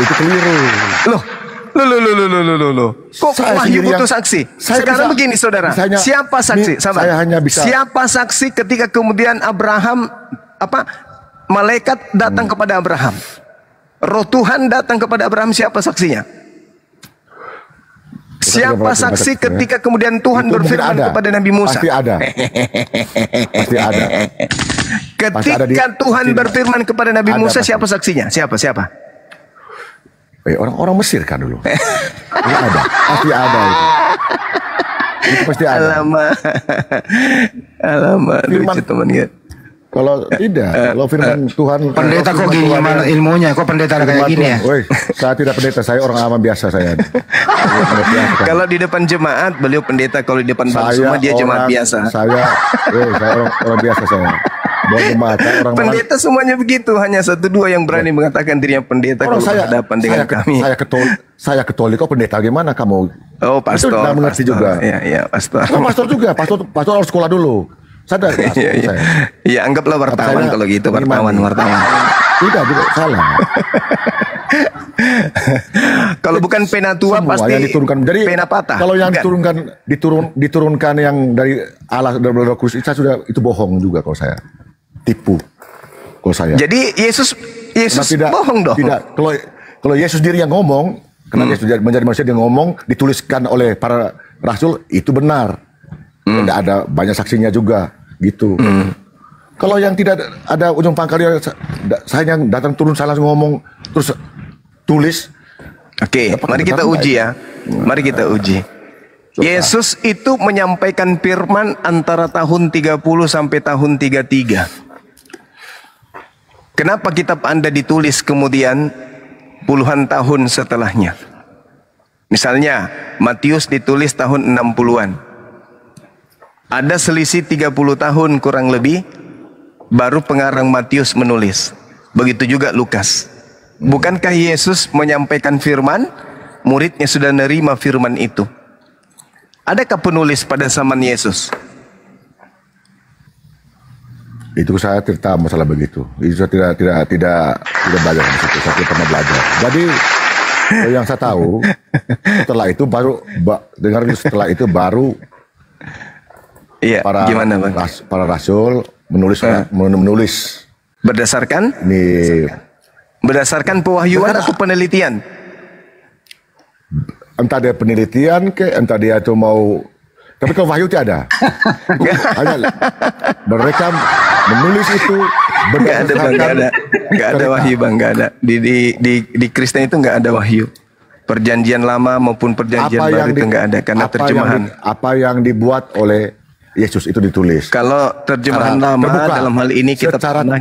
Speaker 6: Itu keliru.
Speaker 5: Loh. Kok
Speaker 6: Saya
Speaker 5: wahyu
Speaker 6: sendiri
Speaker 5: butuh
Speaker 6: yang-
Speaker 5: saksi?
Speaker 6: saya
Speaker 5: Sekarang
Speaker 6: bisa-
Speaker 5: begini saudara,
Speaker 6: misalnya-
Speaker 5: siapa saksi?
Speaker 6: ini
Speaker 5: Sabar.
Speaker 6: saya hanya bisa-
Speaker 5: Siapa saksi ketika kemudian Abraham malaikat datang kepada Abraham? Roh Tuhan datang kepada Abraham, siapa saksinya? Siapa saksi ketika kemudian Tuhan
Speaker 6: Itu mungkin
Speaker 5: berfirman
Speaker 6: ada.
Speaker 5: kepada Nabi Musa?
Speaker 6: Pasti ada. Pasti ada. Pasti ada
Speaker 5: Ketika Tuhan
Speaker 6: pasti
Speaker 5: berfirman kepada Nabi
Speaker 6: ada
Speaker 5: Musa,
Speaker 6: pasti.
Speaker 5: siapa saksinya? Siapa?
Speaker 6: Orang Mesir kan dulu. Itu ada. Pasti ada itu. Itu pasti ada.
Speaker 5: Alamak,
Speaker 6: Firman-
Speaker 5: lucu teman ya.
Speaker 6: Kalau tidak, kalau firman Tuhan.
Speaker 1: Pendeta kok gini mana ilmunya? Kok pendeta kayak gini ya?
Speaker 6: Woi, saya tidak pendeta, saya orang awam biasa saya.
Speaker 5: Kalau di depan jemaat beliau pendeta, kalau di depan bangsa semua dia jemaat biasa.
Speaker 6: Saya orang biasa saya. Bukan jemaat, saya orang
Speaker 5: Pendeta semuanya begitu, hanya satu dua yang berani mengatakan dirinya pendeta
Speaker 6: orang
Speaker 5: kalau berhadapan dengan kami.
Speaker 6: Saya Katolik, kok pendeta gimana kamu?
Speaker 5: Oh, pastor.
Speaker 6: Itu nggak mengerti
Speaker 5: pastor.
Speaker 6: juga.
Speaker 5: Iya, pastor.
Speaker 6: Kan pastor juga, pastor harus sekolah dulu. Sadar ya,
Speaker 5: Iya.
Speaker 6: saya.
Speaker 5: Iya, anggaplah wartawan
Speaker 6: Saya
Speaker 5: kalau gitu,
Speaker 6: mengimani.
Speaker 5: wartawan.
Speaker 6: Tidak salah.
Speaker 5: Kalau bukan pena tua
Speaker 6: Semua
Speaker 5: pasti
Speaker 6: yang diturunkan. Jadi
Speaker 5: pena patah.
Speaker 6: kalau yang
Speaker 5: Bukan.
Speaker 6: diturunkan yang dari Allah dari Roh Kudus itu bohong juga kalau saya. Tipu kalau saya.
Speaker 5: Jadi Yesus
Speaker 6: Nah,
Speaker 5: bohong dong.
Speaker 6: Tidak. Kalau Yesus sendiri yang ngomong, karena Yesus menjadi manusia dia ngomong, dituliskan oleh para rasul itu benar. Tidak ada banyak saksinya juga, gitu. Kalau yang tidak ada ujung pangkalnya, saya yang datang turun salah ngomong terus tulis.
Speaker 5: Oke, mari kita uji ya. Mari kita uji. Yesus itu menyampaikan firman antara tahun 30 sampai tahun 33. Kenapa kitab Anda ditulis kemudian puluhan tahun setelahnya? Misalnya, Matius ditulis tahun 60-an. Ada selisih 30 tahun kurang lebih, baru pengarang Matius menulis. Begitu juga Lukas. Bukankah Yesus menyampaikan firman, muridnya sudah menerima firman itu? Adakah penulis pada zaman Yesus?
Speaker 6: Itu saya tidak tahu masalah begitu. Itu saya tidak belajar di situ. Saya tidak pernah belajar. Jadi yang saya tahu setelah itu baru
Speaker 5: Iya, gimana Bang?
Speaker 6: para rasul menulis
Speaker 5: Berdasarkan
Speaker 6: ini
Speaker 5: pewahyuan atau penelitian?
Speaker 6: entah dia penelitian entah dia itu mau, tapi kalau wahyu tidak ada. Hanya mereka menulis itu
Speaker 5: Enggak ada Bang, enggak ada wahyu Bang, enggak ada. Di Kristen itu enggak ada wahyu. Perjanjian lama maupun perjanjian baru itu enggak ada karena terjemahan.
Speaker 6: Apa yang dibuat oleh Yesus itu ditulis.
Speaker 5: Kalau terjemahan
Speaker 6: Secara
Speaker 5: lama
Speaker 6: terbuka.
Speaker 5: dalam hal ini kita itu
Speaker 6: secara
Speaker 5: adalah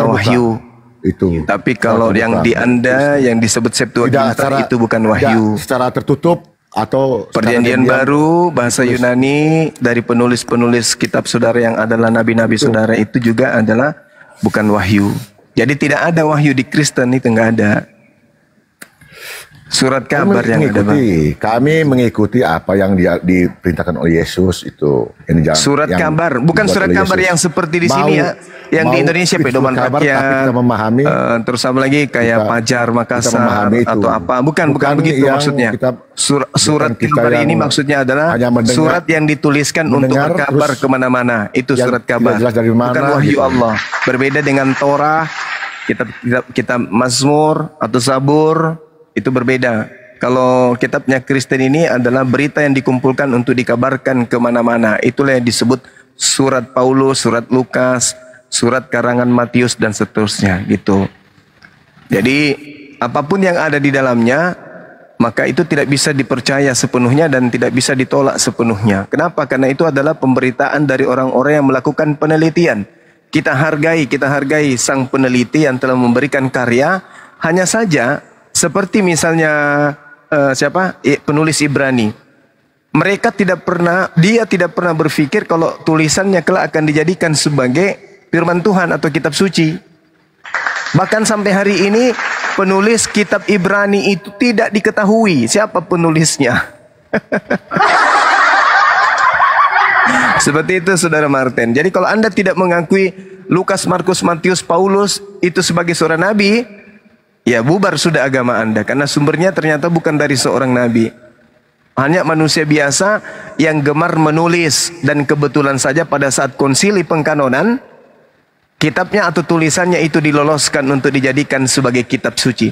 Speaker 6: terbuka.
Speaker 5: wahyu.
Speaker 6: Itu.
Speaker 5: Tapi kalau
Speaker 6: Secara
Speaker 5: yang
Speaker 6: terbuka.
Speaker 5: di Anda yang disebut Septuaginta itu bukan wahyu.
Speaker 6: Tidak secara tertutup atau
Speaker 5: Perjanjian baru bahasa Yunani dari penulis-penulis kitab saudara yang adalah nabi-nabi saudara itu juga adalah bukan wahyu. Jadi tidak ada wahyu di Kristen, itu enggak ada. Surat kabar yang ada Bang.
Speaker 6: Kami mengikuti apa yang diperintahkan oleh Yesus itu.
Speaker 5: Surat kabar, bukan surat kabar yang seperti di sini ya, yang di Indonesia pedoman rakyat,
Speaker 6: memahami,
Speaker 5: terus apa lagi kayak Pajar Makassar atau apa, bukan begitu maksudnya. Surat kabar ini maksudnya adalah surat yang dituliskan untuk berkabar kemana-mana, itu surat kabar, bukan wahyu Allah. Berbeda dengan Torah, kitab Mazmur atau Zabur. Itu berbeda. Kalau kitabnya Kristen ini adalah berita yang dikumpulkan untuk dikabarkan kemana-mana. Itulah yang disebut surat Paulus, surat Lukas, surat karangan Matius dan seterusnya gitu. Jadi apapun yang ada di dalamnya, maka itu tidak bisa dipercaya sepenuhnya dan tidak bisa ditolak sepenuhnya. Kenapa? Karena itu adalah pemberitaan dari orang-orang yang melakukan penelitian. Kita hargai sang peneliti yang telah memberikan karya. Hanya saja seperti misalnya penulis Ibrani. Mereka dia tidak pernah berpikir kalau tulisannya kelak akan dijadikan sebagai firman Tuhan atau kitab suci. Bahkan sampai hari ini penulis kitab Ibrani itu tidak diketahui siapa penulisnya. Seperti itu Saudara Martin. Jadi kalau Anda tidak mengakui Lukas, Markus, Matius, Paulus itu sebagai seorang nabi, ya bubar sudah agama Anda. Karena sumbernya ternyata bukan dari seorang nabi. Hanya manusia biasa yang gemar menulis. Dan kebetulan saja pada saat konsili pengkanonan, kitabnya atau tulisannya itu diloloskan untuk dijadikan sebagai kitab suci.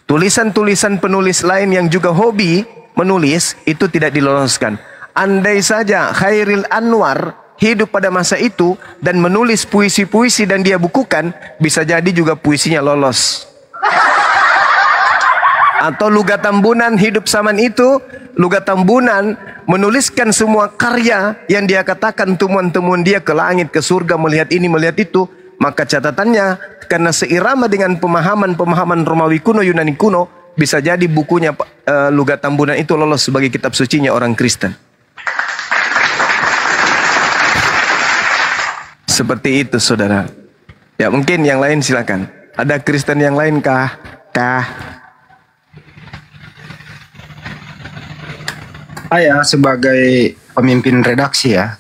Speaker 5: Tulisan-tulisan penulis lain yang juga hobi menulis itu tidak diloloskan. Andai saja Khairil Anwar hidup pada masa itu dan menulis puisi-puisi dan dia bukukan, bisa jadi juga puisinya lolos. Atau Lugat Tambunan hidup zaman itu, Lugat Tambunan menuliskan semua karya yang dia katakan temuan-temuan dia ke langit, ke surga, melihat ini, melihat itu. Maka catatannya, karena seirama dengan pemahaman Romawi kuno, Yunani kuno, bisa jadi bukunya Lugat Tambunan itu lolos sebagai kitab sucinya orang Kristen. Seperti itu saudara. Ya mungkin yang lain silakan. Ada Kristen yang lain kah?
Speaker 1: Saya sebagai pemimpin redaksi ya,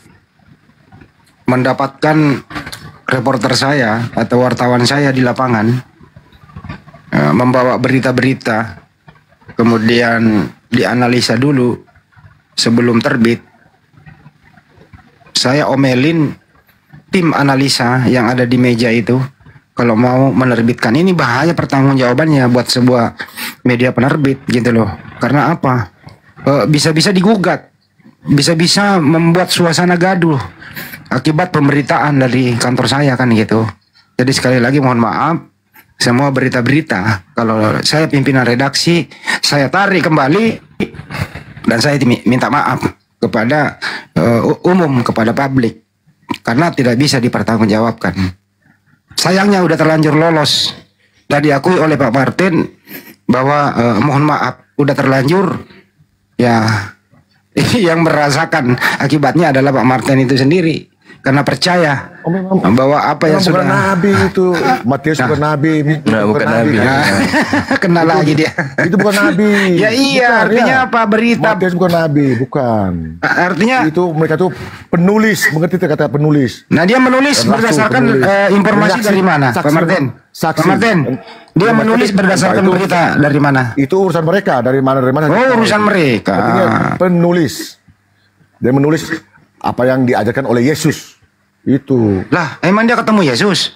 Speaker 1: mendapatkan reporter saya atau wartawan saya di lapangan membawa berita-berita, kemudian dianalisa dulu sebelum terbit. Saya omelin tim analisa yang ada di meja itu kalau mau menerbitkan. Ini bahaya pertanggungjawabannya buat sebuah media penerbit gitu loh. Karena apa? Bisa-bisa digugat, bisa-bisa membuat suasana gaduh akibat pemberitaan dari kantor saya kan gitu. Jadi sekali lagi mohon maaf, semua berita-berita kalau saya pimpinan redaksi saya tarik kembali dan saya minta maaf kepada umum, kepada publik, karena tidak bisa dipertanggungjawabkan. Sayangnya udah terlanjur lolos dan diakui oleh Pak Martin bahwa mohon maaf udah terlanjur ya. Yang merasakan akibatnya adalah Pak Martin itu sendiri, karena percaya bahwa apa yang sudah
Speaker 6: nabi itu Matius bukan nabi,
Speaker 5: bukan nabi.
Speaker 1: Kena lagi dia.
Speaker 6: Itu bukan nabi.
Speaker 1: Ya iya, bukan, artinya ya. Apa berita?
Speaker 6: Matius bukan nabi, bukan.
Speaker 1: Artinya
Speaker 6: itu mereka tuh penulis, mengerti kata penulis.
Speaker 1: Nah dia menulis berdasarkan informasi dari mana, Pak Martin? Pak Martin, dia menulis berdasarkan berita dari mana?
Speaker 6: Itu urusan mereka, dari mana?
Speaker 1: Oh, urusan mereka.
Speaker 6: Artinya penulis. Dia menulis apa yang diajarkan oleh Yesus. Itu.
Speaker 1: Lah, emang dia ketemu Yesus?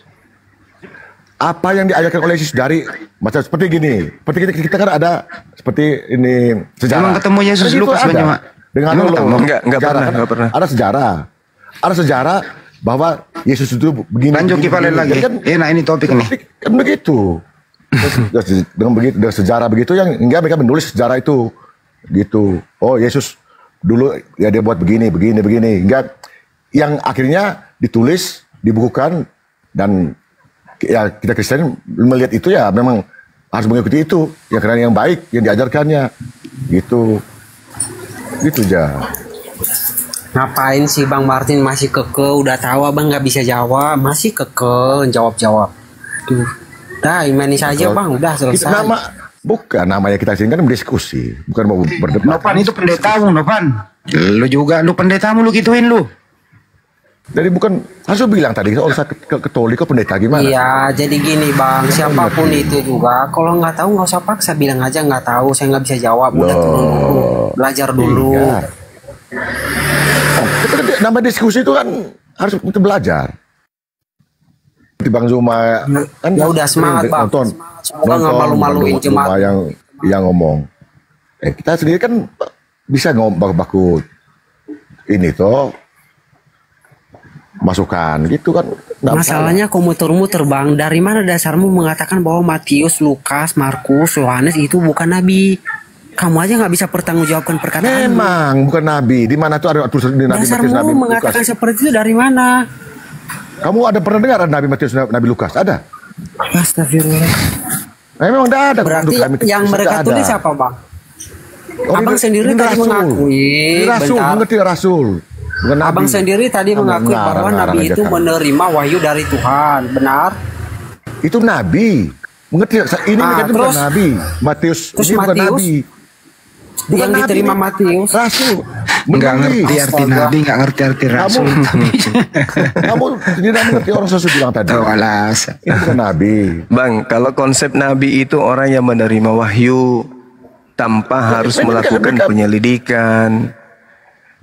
Speaker 6: Apa yang diajarkan oleh Yesus dari macam seperti gini. Seperti kita kan ada seperti ini sejarah.
Speaker 1: Emang ketemu Yesus Lukas
Speaker 6: ada. Dengan
Speaker 5: enggak pernah.
Speaker 6: Ada sejarah. Ada sejarah bahwa Yesus itu begini.
Speaker 1: Lanjut kembali lagi. Kan, nah ini topik nih.
Speaker 6: Kan begitu. Dengan sejarah begitu yang enggak mereka menulis sejarah itu. Gitu. Oh, Yesus dulu ya dia buat begini. Enggak, yang akhirnya ditulis, dibukukan, dan ya kita Kristen melihat itu ya memang harus mengikuti itu, ya karena yang baik yang diajarkannya, gitu aja.
Speaker 4: Ngapain sih Bang Martin masih keke? Udah tahu Abang nggak bisa jawab, masih keke jawab. Tuh, dah imani saja Bang, udah selesai.
Speaker 6: Namanya kita sini kan berdiskusi, bukan mau berdebat.
Speaker 1: Nopan itu pendetamu, Nopan. Lu juga, lu pendetamu lu gituin lu.
Speaker 6: Jadi bukan, harus bilang tadi, kalau saya Katolik kok pendeta gimana?
Speaker 4: Iya, jadi gini Bang, siapapun itu juga, kalau nggak tahu nggak usah paksa, bilang aja nggak tahu, saya nggak bisa jawab, udah turun dulu, belajar dulu.
Speaker 6: Iya. Nama diskusi itu kan harus kita belajar. Di Bang Zuma kan
Speaker 4: ya udah semangat Bang. Semoga nggak malu-maluin jemaat
Speaker 6: yang ngomong. Kita sendiri kan bisa ngomong baku ini toh masukan gitu kan.
Speaker 4: Masalahnya komutermu terbang. Dari mana dasarmu mengatakan bahwa Matius, Lukas, Markus, Yohanes itu bukan nabi? Kamu aja nggak bisa pertanggungjawabkan perkataan.
Speaker 6: Memang bukan nabi. Di mana tuh ada tulisan di Nabi Matius, Nabi Lukas?
Speaker 4: Mengatakan seperti itu dari mana?
Speaker 6: Kamu ada pernah dengar Nabi Matius, Nabi Lukas? Ada?
Speaker 4: Astagfirullah.
Speaker 6: Memang tidak ada.
Speaker 4: Berarti yang mereka tulis apa Bang?
Speaker 7: Abang sendiri tadi mengakui,
Speaker 6: rasul, mengerti rasul. Bukan nabi.
Speaker 7: Abang sendiri tadi mengakui bahwa nabi itu menerima wahyu dari Tuhan, benar?
Speaker 6: Itu nabi. Mengerti? Ini kan bukan nabi. Matius ini bukan nabi. Bukan
Speaker 7: yang
Speaker 6: nabi,
Speaker 7: diterima Matius.
Speaker 6: Rasul.
Speaker 1: Nggak ngerti arti nabi, nggak ngerti arti rasul.
Speaker 6: Kamu tidak mengerti orang Rasul bilang tadi.
Speaker 1: Oh, alas.
Speaker 6: Itu bukan nabi.
Speaker 5: Bang, kalau konsep nabi itu orang yang menerima wahyu tanpa harus melakukan penyelidikan.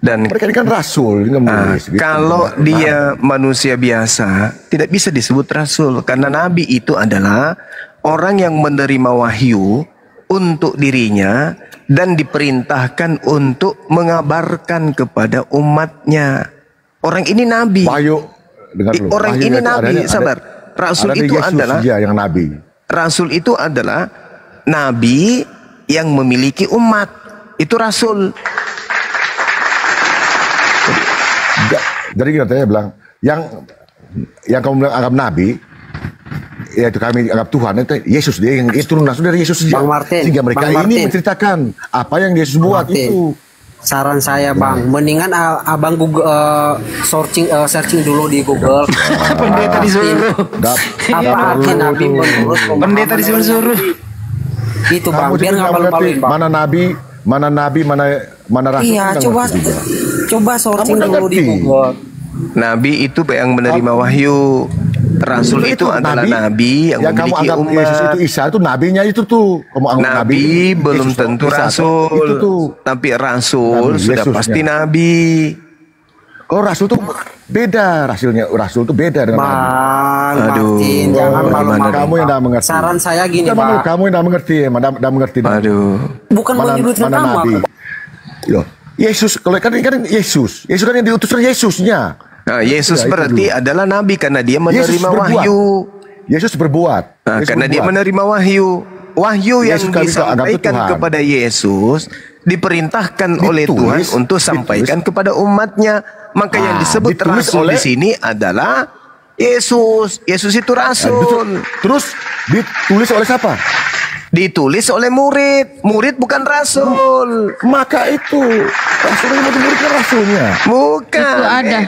Speaker 5: Dan
Speaker 6: mereka ini kan rasul, ini menulis, gitu.
Speaker 5: Kalau dia manusia biasa tidak bisa disebut rasul, karena nabi itu adalah orang yang menerima wahyu untuk dirinya dan diperintahkan untuk mengabarkan kepada umatnya. Orang ini nabi.
Speaker 6: Wahyu, dengar dulu.
Speaker 5: Orang
Speaker 6: wahyu
Speaker 5: ini nabi, sabar. Rasul itu adalah
Speaker 6: yang nabi.
Speaker 5: Rasul itu adalah nabi yang memiliki umat. Itu rasul.
Speaker 6: Jadi katanya bilang yang kamu bilang anggap nabi, yaitu kami anggap Tuhan itu Yesus, dia yang turun langsung dari Yesus sehingga mereka ini menceritakan apa yang Yesus buat itu.
Speaker 7: Saran saya Bang, mendingan abang Google searching dulu di Google.
Speaker 1: Pendeta disuruh.
Speaker 7: Apa arti nabi menurut
Speaker 1: pendeta disuruh.
Speaker 7: Itu Bang, biar nggak malu-maluin Bang.
Speaker 6: Mana nabi, mana rasul.
Speaker 7: Iya, coba searching dulu di Google.
Speaker 5: Nabi itu yang menerima wahyu. Rasul itu adalah nabi yang memiliki
Speaker 6: kamu
Speaker 5: umat.
Speaker 6: Yesus itu Isa itu nabinya itu tuh.
Speaker 5: Nabi belum tentu rasul.
Speaker 6: Itu tuh.
Speaker 5: Tapi rasul sudah
Speaker 6: Yesusnya.
Speaker 5: pasti nabi.
Speaker 6: Kalau rasul tuh beda, rasul tuh beda dengan nabi.
Speaker 7: Martin, jangan malu-malu.
Speaker 6: Kamu yang tidak mengerti.
Speaker 7: Saran saya gini, Pak.
Speaker 6: Kamu yang tidak mengerti, tidak mengerti.
Speaker 5: Aduh.
Speaker 7: Bukan menyudutkan kamu.
Speaker 6: Loh, Yesus, kalau kan Yesus kan yang diutus oleh Yesusnya.
Speaker 5: Nah, Yesus berarti adalah nabi karena dia menerima wahyu.
Speaker 6: Yesus berbuat.
Speaker 5: Nah, karena dia menerima wahyu. Wahyu yang disampaikan kepada Yesus diperintahkan oleh Tuhan untuk sampaikan kepada umatnya. Maka yang disebut rasul di sini adalah Yesus. Yesus itu rasul.
Speaker 6: Terus ditulis oleh siapa?
Speaker 5: Ditulis oleh murid. Murid bukan rasul.
Speaker 6: Maka itu rasul yang murid kan rasulnya.
Speaker 5: Bukan.
Speaker 8: Itu ada.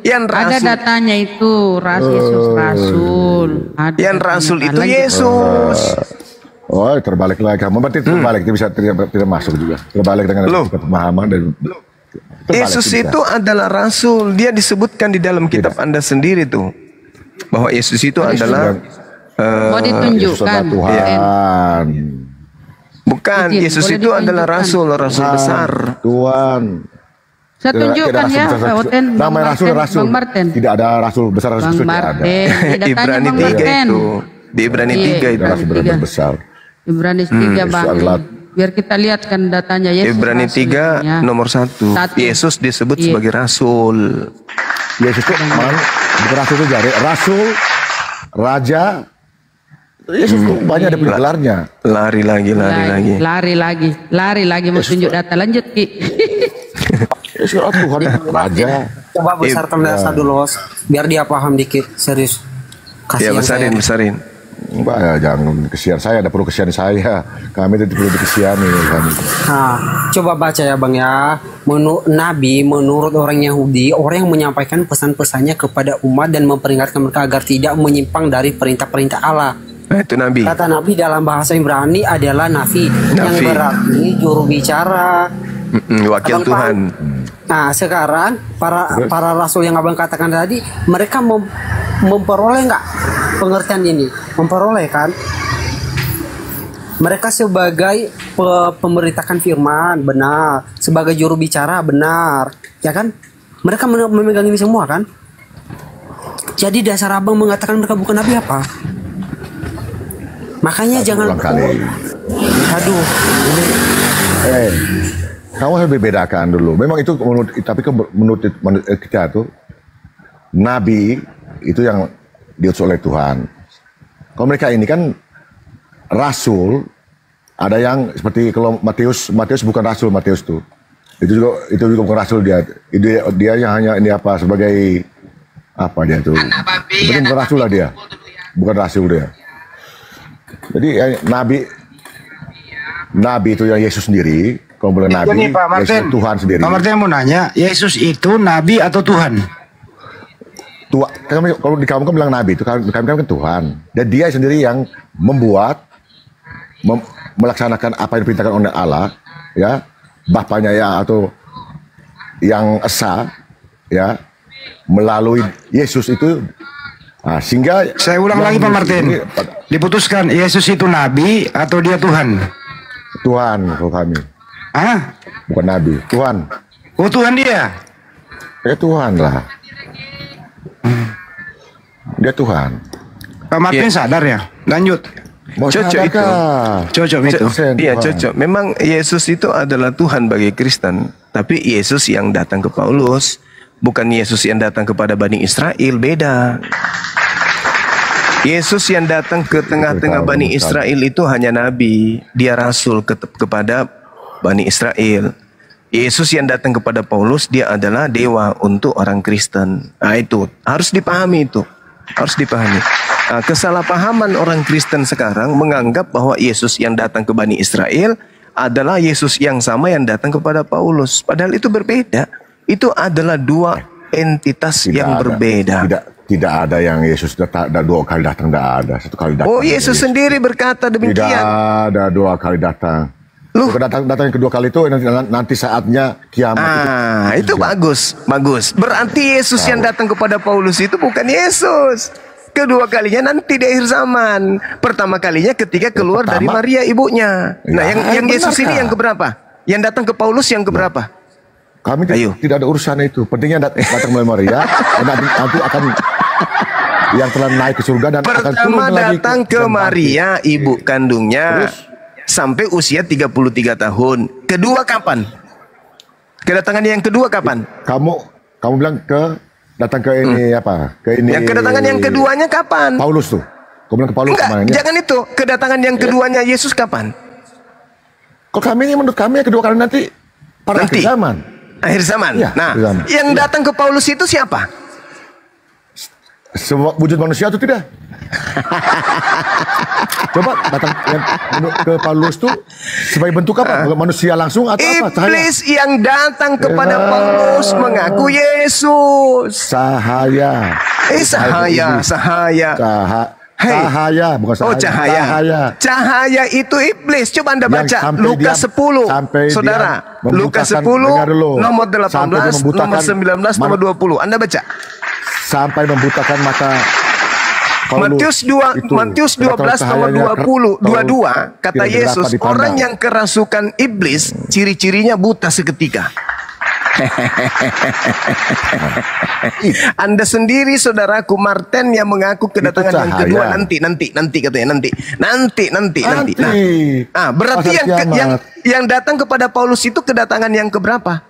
Speaker 5: Yang rasul.
Speaker 8: Ada datanya itu. Yesus rasul. Ada
Speaker 5: yang rasul itu Yesus.
Speaker 6: Oh, terbalik lagi. Kamu berarti terbalik. Bisa tidak masuk juga. Terbalik dengan pemahaman dan
Speaker 5: Yesus itu adalah rasul. Dia disebutkan di dalam kitab Anda sendiri tuh. Bahwa Yesus itu adalah
Speaker 8: mau ditunjukkan
Speaker 6: Tuhan.
Speaker 5: Bukan, Yesus itu adalah rasul besar.
Speaker 6: Tuhan.
Speaker 8: Saya tunjukkan ya, Pak Oten.
Speaker 6: Nama rasul.
Speaker 8: Bang Martin.
Speaker 6: Tidak ada rasul besar, rasul
Speaker 8: Bang Martin.
Speaker 5: Ibrani 3 itu. Di Ibrani 3 itu.
Speaker 6: Rasul besar.
Speaker 8: Ibrani 3 Bang. Biar kita lihat kan datanya Yesus.
Speaker 5: Ibrani 3 nomor 1. Yesus disebut sebagai rasul.
Speaker 6: Yesus itu bukan rasul itu jari. Rasul, raja. Yesus itu banyak ada gelarnya.
Speaker 5: Lari lagi
Speaker 8: mau tunjuk data. Lanjut Ki.
Speaker 6: Yesus Tuhan raja.
Speaker 7: Coba besarkan data dulu biar dia paham dikit, serius.
Speaker 5: Ya besarin.
Speaker 6: Mbak ya jangan kesian saya, ada perlu kesian saya. Kami tidak perlu dikesiani kami.
Speaker 7: Nah, coba baca ya Bang ya. Nabi menurut orang Yahudi, orang yang menyampaikan pesan-pesannya kepada umat dan memperingatkan mereka agar tidak menyimpang dari perintah-perintah Allah.
Speaker 5: Nah, itu nabi.
Speaker 7: Kata nabi dalam bahasa Ibrani adalah nafi. Yang berarti juru bicara,
Speaker 5: wakil Tuhan.
Speaker 7: Nah, sekarang para rasul yang abang katakan tadi, mereka memperoleh nggak pengertian ini? Memperoleh kan? Mereka sebagai pemberitakan firman, benar. Sebagai juru bicara, benar. Ya kan? Mereka memegang ini semua kan? Jadi dasar abang mengatakan mereka bukan nabi apa? Makanya jangan
Speaker 6: kali.
Speaker 7: Aduh.
Speaker 6: Kamu harus bedakan dulu. Memang itu menurut kita tuh nabi itu yang diutus oleh Tuhan. Kalau mereka ini kan rasul, ada yang seperti kalau Matius bukan rasul. Matius tuh itu juga bukan rasul dia yang hanya ini apa sebagai apa dia tuh. Bukan rasul lah dia. Bukan rasul dia. Jadi nabi itu yang Yesus sendiri. Kamu bilang nabi,
Speaker 1: Ini Pak Martin,
Speaker 6: Yesus Tuhan sendiri.
Speaker 1: Pak Martin mau nanya, Yesus itu nabi atau Tuhan?
Speaker 6: Kalau di kamu kan bilang nabi itu, kami kan Tuhan. Dan dia sendiri yang membuat, melaksanakan apa yang diperintahkan oleh Allah, ya, Bapaknya ya atau yang esa, ya, melalui Yesus itu. Nah, sehingga
Speaker 1: saya ulang lagi Pak Martin, diputuskan Yesus itu nabi atau dia Tuhan?
Speaker 6: Tuhan kalau kami.
Speaker 1: Ah?
Speaker 6: Bukan nabi, Tuhan.
Speaker 1: Oh Tuhan dia?
Speaker 6: Ya Tuhan lah. Dia Tuhan.
Speaker 1: Pak Martin sadar ya? Lanjut.
Speaker 5: Cocok itu.
Speaker 1: Cocok itu.
Speaker 5: Iya cocok. Memang Yesus itu adalah Tuhan bagi Kristen. Tapi Yesus yang datang ke Paulus, bukan Yesus yang datang kepada Bani Israel, beda. Yesus yang datang ke tengah-tengah Bani Israel itu hanya nabi. Dia rasul kepada Bani Israel. Yesus yang datang kepada Paulus, dia adalah dewa untuk orang Kristen. Nah itu, harus dipahami itu. Harus dipahami. Nah, kesalahpahaman orang Kristen sekarang menganggap bahwa Yesus yang datang ke Bani Israel adalah Yesus yang sama yang datang kepada Paulus. Padahal itu berbeda. Itu adalah dua entitas yang berbeda.
Speaker 6: Tidak ada yang Yesus datang 2 kali datang, tidak ada. 1 kali datang.
Speaker 5: Oh, Yesus sendiri berkata demikian.
Speaker 6: Tidak ada 2 kali datang. Datang yang kedua kali itu nanti saatnya kiamat.
Speaker 5: Itu bagus. Berarti Yesus yang datang kepada Paulus itu bukan Yesus. Kedua kalinya nanti di akhir zaman. Pertama kalinya ketika keluar dari Maria ibunya. Nah, yang Yesus ini yang keberapa? Yang datang ke Paulus yang keberapa?
Speaker 6: Kami tidak ada urusan itu. Pentingnya datang melalui Maria. nanti akan yang telah naik ke surga dan akan turun lagi.
Speaker 5: Pertama datang ke Maria ibu kandungnya. Sampai usia 33 tahun. Kedua kapan? Kedatangan yang kedua kapan?
Speaker 6: Kamu bilang datang ke ini apa? Ke ini.
Speaker 5: Yang kedatangan yang keduanya kapan?
Speaker 6: Paulus tuh. Kamu bilang ke Paulus kemana?
Speaker 5: Jangan itu. Kedatangan yang keduanya Yesus kapan?
Speaker 6: Kalau kami ini menurut kami yang kedua kali nanti pada akhir zaman.
Speaker 5: Akhir zaman.
Speaker 6: Ya,
Speaker 5: nah,
Speaker 6: zaman.
Speaker 5: Yang datang ke Paulus itu siapa?
Speaker 6: Semua wujud manusia atau tidak? Coba datang ke Paulus tuh sebagai bentuk apa? Manusia langsung atau apa?
Speaker 5: Iblis yang datang kepada Paulus mengaku Yesus.
Speaker 6: Cahaya.
Speaker 5: Cahaya.
Speaker 6: Bukan cahaya.
Speaker 5: Oh, cahaya. Cahaya itu iblis. Coba Anda baca Lukas 10. Saudara, Lukas 10 nomor 18, nomor 19, nomor 20. Anda baca.
Speaker 6: Sampai membutakan mata
Speaker 5: Matius 12 nomor 22 kata Yesus, orang yang kerasukan iblis ciri-cirinya buta seketika. Anda sendiri saudaraku Martin yang mengaku kedatangan yang kedua nanti katanya nanti. Nah, berarti yang datang kepada Paulus itu kedatangan yang keberapa?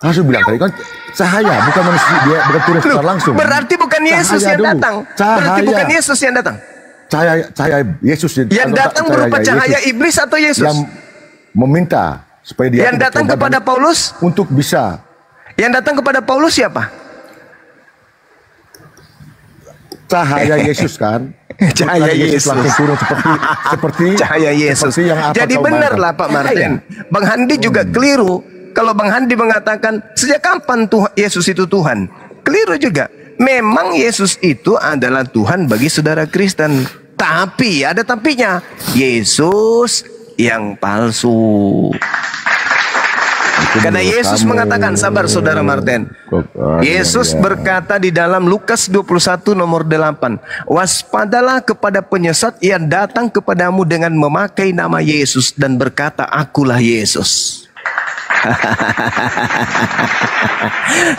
Speaker 6: Harus bilang tadi kan cahaya, bukan manusia, dia bukan turun secara langsung.
Speaker 5: Berarti bukan Yesus yang datang. Berarti bukan Yesus yang datang.
Speaker 6: Cahaya Yesus
Speaker 5: yang datang berupa cahaya iblis atau Yesus?
Speaker 6: Yang meminta supaya dia
Speaker 5: yang datang kepada Paulus
Speaker 6: untuk bisa.
Speaker 5: Yang datang kepada Paulus siapa?
Speaker 6: Cahaya Yesus kan?
Speaker 5: Cahaya Yesus
Speaker 6: langsung turun seperti
Speaker 5: cahaya Yesus. Jadi benarlah Pak Martin. Bang Handi juga keliru. Kalau Bang Handi mengatakan sejak kapan Yesus itu Tuhan? Keliru juga. Memang Yesus itu adalah Tuhan bagi saudara Kristen. Tapi ada tapinya. Yesus yang palsu. Karena Yesus mengatakan, sabar saudara Martin. Yesus berkata di dalam Lukas 21 nomor 8. Waspadalah kepada penyesat yang datang kepadamu dengan memakai nama Yesus dan berkata, akulah Yesus.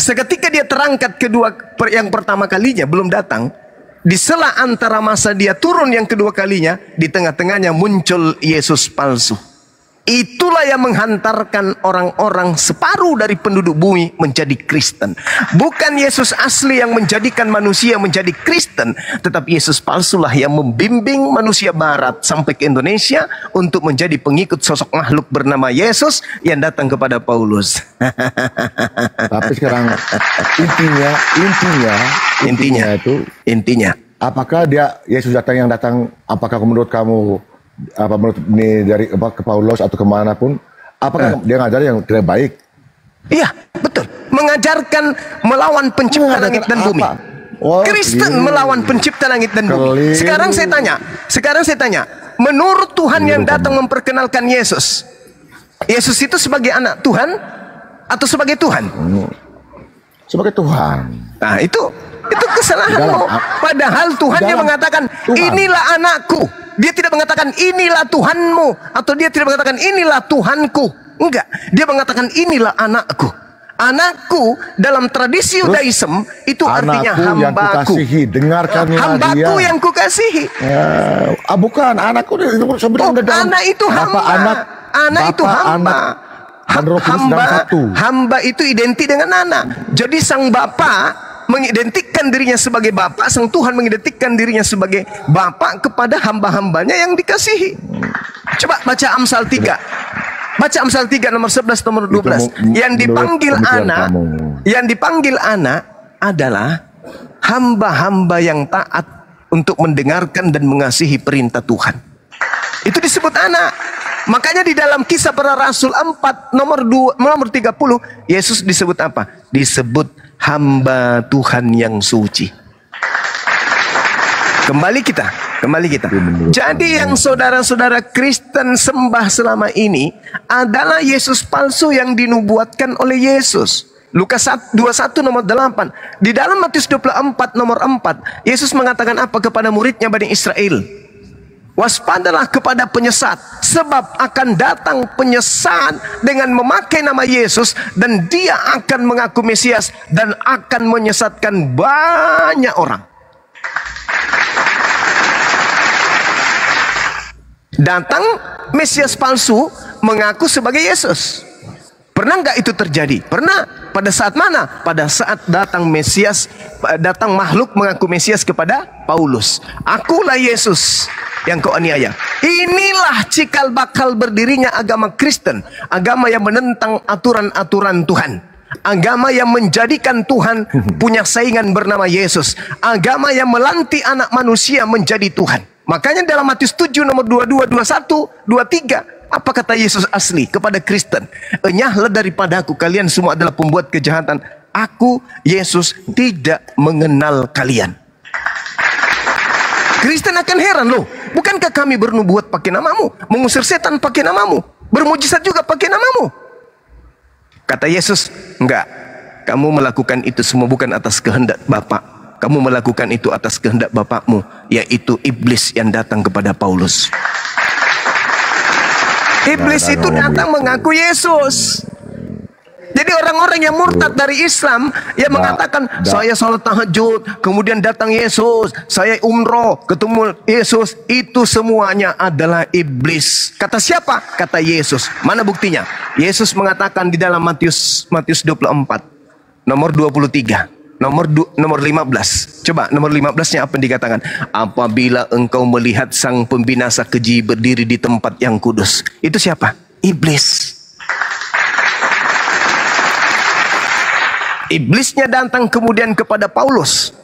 Speaker 5: Seketika dia terangkat yang pertama kalinya belum datang, di sela antara masa dia turun yang kedua kalinya, di tengah-tengahnya muncul Yesus palsu. Itulah yang menghantarkan orang-orang separuh dari penduduk bumi menjadi Kristen. Bukan Yesus asli yang menjadikan manusia menjadi Kristen, tetapi Yesus palsulah yang membimbing manusia barat sampai ke Indonesia untuk menjadi pengikut sosok makhluk bernama Yesus yang datang kepada Paulus.
Speaker 6: Tapi sekarang intinya apakah Yesus datang apakah menurut kamu menurut ini dari ke Paulus atau kemanapun, Apakah dia ngajar yang tidak baik?
Speaker 5: Iya, betul. Mengajarkan melawan pencipta langit dan bumi. Kristen melawan pencipta langit dan bumi. Sekarang saya tanya, menurut Tuhan yang datang memperkenalkan Yesus, Yesus itu sebagai anak Tuhan atau sebagai Tuhan?
Speaker 6: Sebagai Tuhan.
Speaker 5: Nah, itu kesalahanmu. Padahal Tuhan yang mengatakan, inilah anakku. Dia tidak mengatakan inilah Tuhanmu, atau dia tidak mengatakan inilah Tuhanku. Enggak, dia mengatakan inilah anakku. Anakku dalam tradisi Yudaism itu artinya hambaku. Hambaku yang kukasihi.
Speaker 6: Bukan, anakku itu sebenarnya.
Speaker 5: Anak itu hamba. Anak itu hamba. Hamba itu identik dengan anak. Jadi sang bapa mengidentikan dirinya sebagai Bapa, sang Tuhan mengidentikan dirinya sebagai Bapa kepada hamba-hambanya yang dikasihi. Coba baca Amsal 3. Baca Amsal 3 nomor 11 nomor 12. Yang dipanggil anak adalah hamba-hamba yang taat untuk mendengarkan dan mengasihi perintah Tuhan. Itu disebut anak. Makanya di dalam Kisah Para Rasul 4 nomor 30 Yesus disebut apa? Disebut hamba Tuhan yang suci. Kembali kita. Jadi yang saudara-saudara Kristen sembah selama ini adalah Yesus palsu yang dinubuatkan oleh Yesus. Lukas 21 nomor 8. Di dalam Matius 24 nomor 4, Yesus mengatakan apa kepada muridnya Bani Israel? Waspadalah kepada penyesat, sebab akan datang penyesat dengan memakai nama Yesus, dan dia akan mengaku Mesias dan akan menyesatkan banyak orang. Datang Mesias palsu mengaku sebagai Yesus. Pernah nggak itu terjadi? Pernah. Pada saat mana? Pada saat datang Mesias, datang makhluk mengaku Mesias kepada Paulus. Akulah Yesus yang kau aniaya. Inilah cikal bakal berdirinya agama Kristen. Agama yang menentang aturan-aturan Tuhan. Agama yang menjadikan Tuhan punya saingan bernama Yesus. Agama yang melantik anak manusia menjadi Tuhan. Makanya dalam Matius 7 nomor 22, 21, 23. Apa kata Yesus asli kepada Kristen? Enyahlah daripadaku, kalian semua adalah pembuat kejahatan. Aku, Yesus, tidak mengenal kalian. Kristen akan heran, loh, bukankah kami bernubuat pakai namamu, mengusir setan pakai namamu, bermujizat juga pakai namamu? Kata Yesus, enggak, kamu melakukan itu semua bukan atas kehendak Bapa. Kamu melakukan itu atas kehendak bapakmu, yaitu iblis yang datang kepada Paulus. Iblis itu datang mengaku Yesus. Jadi orang-orang yang murtad dari Islam yang mengatakan saya salat tahajud, kemudian datang Yesus, saya umroh, ketemu Yesus, itu semuanya adalah iblis. Kata siapa? Kata Yesus. Mana buktinya? Yesus mengatakan di dalam Matius 24 nomor 23. Nomor 15. Coba nomor 15-nya apa yang dikatakan? Apabila engkau melihat sang pembinasa keji berdiri di tempat yang kudus. Itu siapa? Iblis. Iblisnya datang kemudian kepada Paulus.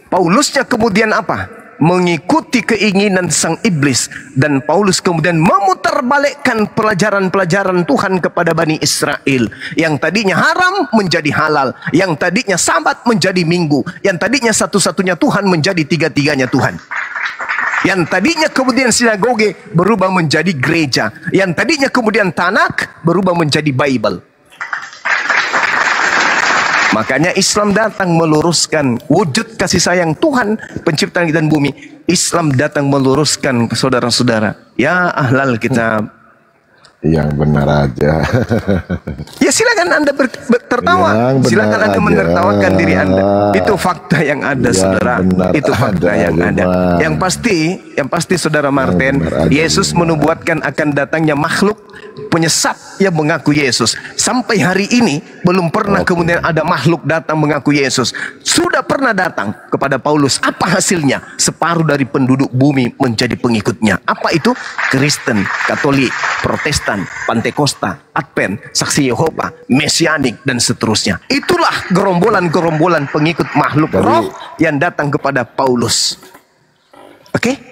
Speaker 5: Paulusnya kemudian apa? Mengikuti keinginan sang iblis. Dan Paulus kemudian memutarbalikkan pelajaran-pelajaran Tuhan kepada Bani Israel. Yang tadinya haram menjadi halal. Yang tadinya sabat menjadi minggu. Yang tadinya satu-satunya Tuhan menjadi tiga-tiganya Tuhan. Yang tadinya kemudian sinagoge berubah menjadi gereja. Yang tadinya kemudian Tanak berubah menjadi Bible. Makanya Islam datang meluruskan wujud kasih sayang Tuhan pencipta langit dan bumi. Islam datang meluruskan saudara-saudara. Ya ahlal kitab.
Speaker 6: Yang benar aja.
Speaker 5: Ya silakan Anda tertawa. Silakan Anda menertawakan diri Anda. Itu fakta yang ada, saudara. Itu fakta yang ada. Yang pasti saudara Martin, Yesus menubuatkan akan datangnya makhluk penyesat yang mengaku Yesus. Sampai hari ini belum pernah kemudian ada makhluk datang mengaku Yesus. Sudah pernah datang kepada Paulus. Apa hasilnya? Separuh dari penduduk bumi menjadi pengikutnya. Apa itu? Kristen, Katolik, Protestan, Pantekosta, Advent, Saksi Yehova, Mesianik, dan seterusnya. Itulah gerombolan-gerombolan pengikut makhluk roh yang datang kepada Paulus.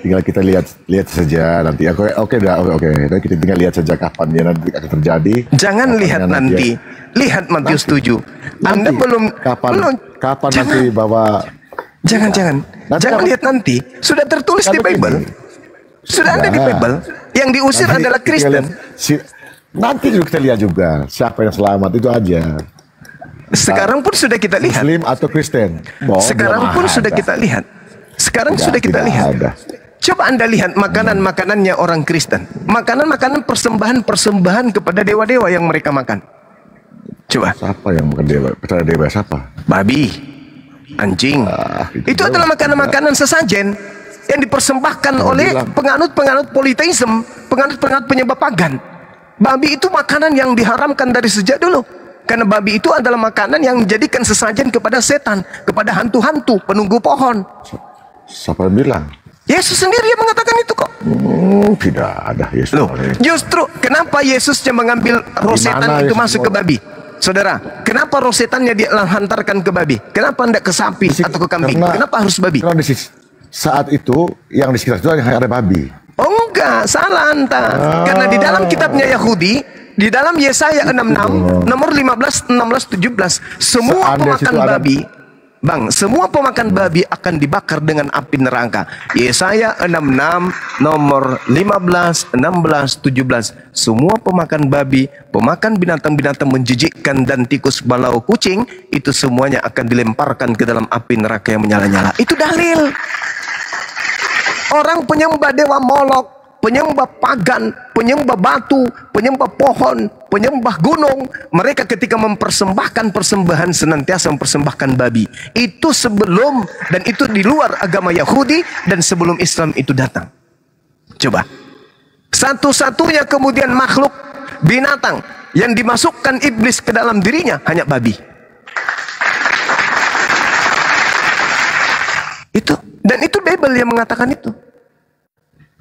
Speaker 6: Tinggal kita lihat saja nanti. Oke. Nanti kita tinggal lihat saja kapan dia nanti akan terjadi.
Speaker 5: Jangan lihat nanti. Lihat Matius 7. Anda belum
Speaker 6: kapan nanti bahwa
Speaker 5: Jangan lihat nanti. Sudah tertulis di Bible. Sudah ada di Bible. Yang diusir adalah Kristen.
Speaker 6: Nanti juga kita lihat juga siapa yang selamat, itu aja.
Speaker 5: Sekarang pun sudah kita lihat.
Speaker 6: Muslim atau Kristen.
Speaker 5: Sekarang pun sudah kita lihat. Sekarang sudah kita lihat. Coba Anda lihat makanan-makanannya orang Kristen. Makanan-makanan persembahan kepada dewa-dewa yang mereka makan. Coba.
Speaker 6: Siapa yang makan dewa? Percaya dewa siapa?
Speaker 5: Babi, anjing. Itu adalah makanan-makanan sesajen yang dipersembahkan oleh penganut-penganut politeisme, penganut-penganut penyembah pagan. Babi itu makanan yang diharamkan dari sejak dulu. Karena babi itu adalah makanan yang dijadikan sesajen kepada setan, kepada hantu-hantu, penunggu pohon.
Speaker 6: Siapa yang bilang?
Speaker 5: Yesus sendiri yang mengatakan itu kok.
Speaker 6: Tidak ada Yesus.
Speaker 5: Loh, justru kenapa Yesusnya mengambil roh setan itu masuk ke babi? Saudara, kenapa roh setannya dia hantarkan ke babi? Kenapa tidak ke sapi atau ke kambing? Kenapa harus babi?
Speaker 6: Karena saat itu yang di sekitar itu hanya ada babi.
Speaker 5: Oh enggak, salah anta. Karena di dalam kitabnya Yahudi, di dalam Yesaya 66, nomor 15, 16, 17, semua pemakan babi, semua pemakan babi akan dibakar dengan api neraka. Yesaya 66, nomor 15, 16, 17, semua pemakan babi, pemakan binatang-binatang menjijikkan dan tikus, balau, kucing, itu semuanya akan dilemparkan ke dalam api neraka yang menyala-nyala. Itu dalil. Orang penyembah dewa Molok, penyembah pagan, penyembah batu, penyembah pohon, penyembah gunung, mereka ketika mempersembahkan persembahan senantiasa mempersembahkan babi. Itu sebelum dan itu di luar agama Yahudi dan sebelum Islam itu datang. Coba. Satu-satunya kemudian makhluk binatang yang dimasukkan iblis ke dalam dirinya hanya babi. Itu. Dan itu Bible yang mengatakan itu.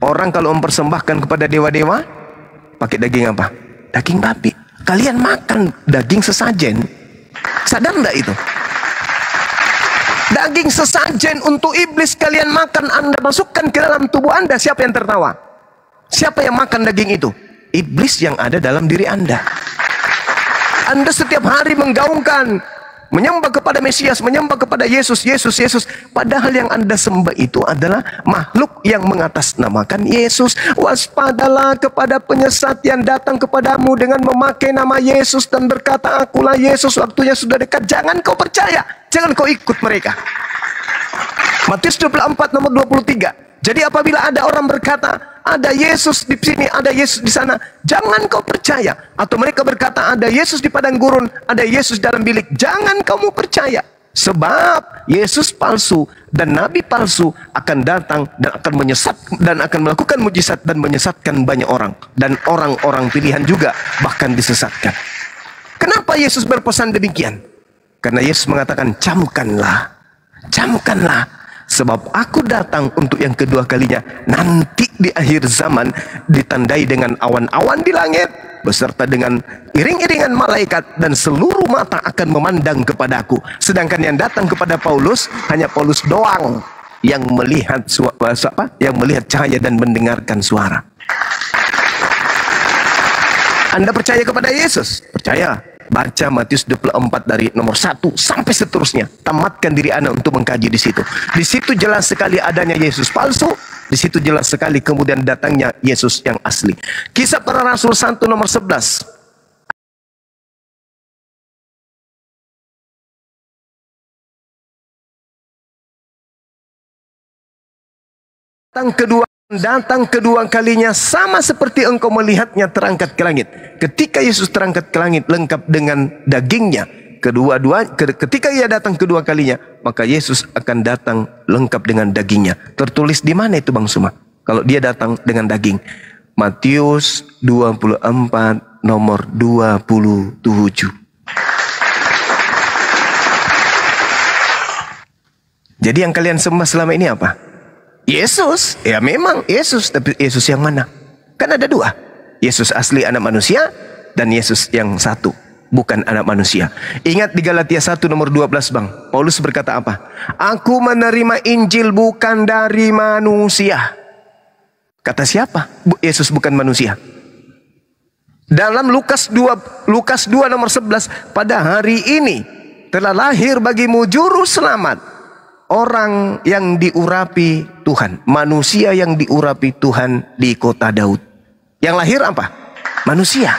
Speaker 5: Orang kalau mempersembahkan kepada dewa-dewa pakai daging apa? Daging babi. Kalian makan daging sesajen. Sadar enggak itu? Daging sesajen untuk iblis kalian makan, Anda masukkan ke dalam tubuh Anda. Siapa yang tertawa? Siapa yang makan daging itu? Iblis yang ada dalam diri Anda. Anda setiap hari menggaungkan menyembah kepada Mesias, menyembah kepada Yesus, Yesus, Yesus. Padahal yang Anda sembah itu adalah makhluk yang mengatasnamakan Yesus. Waspadalah kepada penyesat yang datang kepadamu dengan memakai nama Yesus dan berkata, akulah Yesus, waktunya sudah dekat. Jangan kau percaya, jangan kau ikut mereka. Matius 24 nomor 23. Jadi apabila ada orang berkata, ada Yesus di sini, ada Yesus di sana, jangan kau percaya. Atau mereka berkata, ada Yesus di padang gurun, ada Yesus dalam bilik, jangan kamu percaya. Sebab Yesus palsu dan nabi palsu akan datang dan akan menyesat dan akan melakukan mujizat dan menyesatkan banyak orang. Dan orang-orang pilihan juga bahkan disesatkan. Kenapa Yesus berpesan demikian? Karena Yesus mengatakan, camkanlah, camkanlah. Sebab aku datang untuk yang kedua kalinya. Nanti di akhir zaman ditandai dengan awan-awan di langit beserta dengan iring-iringan malaikat, dan seluruh mata akan memandang kepadaku. Sedangkan yang datang kepada Paulus hanya Paulus doang yang melihat yang melihat cahaya dan mendengarkan suara. Anda percaya kepada Yesus? Percaya. Baca Matius 24 dari nomor 1 sampai seterusnya. Tamatkan diri Anda untuk mengkaji di situ. Di situ jelas sekali adanya Yesus palsu. Di situ jelas sekali kemudian datangnya Yesus yang asli. Kisah Para Rasul 1 nomor 11. Datang kedua kalinya sama seperti engkau melihatnya terangkat ke langit. Ketika Yesus terangkat ke langit lengkap dengan dagingnya, ketika ia datang kedua kalinya, maka Yesus akan datang lengkap dengan dagingnya. Tertulis di mana itu Bang Suma? Kalau dia datang dengan daging. Matius 24 nomor 27. Jadi yang kalian sembah selama ini apa? Yesus, ya memang Yesus, tapi Yesus yang mana? Kan ada dua, Yesus asli anak manusia dan Yesus yang satu. bukan anak manusia. Ingat di Galatia 1 nomor 12 Bang, Paulus berkata apa? Aku menerima Injil bukan dari manusia. Kata siapa? Yesus bukan manusia. Dalam Lukas 2 nomor 11, pada hari ini telah lahir bagimu juru selamat, orang yang diurapi Tuhan, manusia yang diurapi Tuhan di kota Daud. Yang lahir apa? Manusia.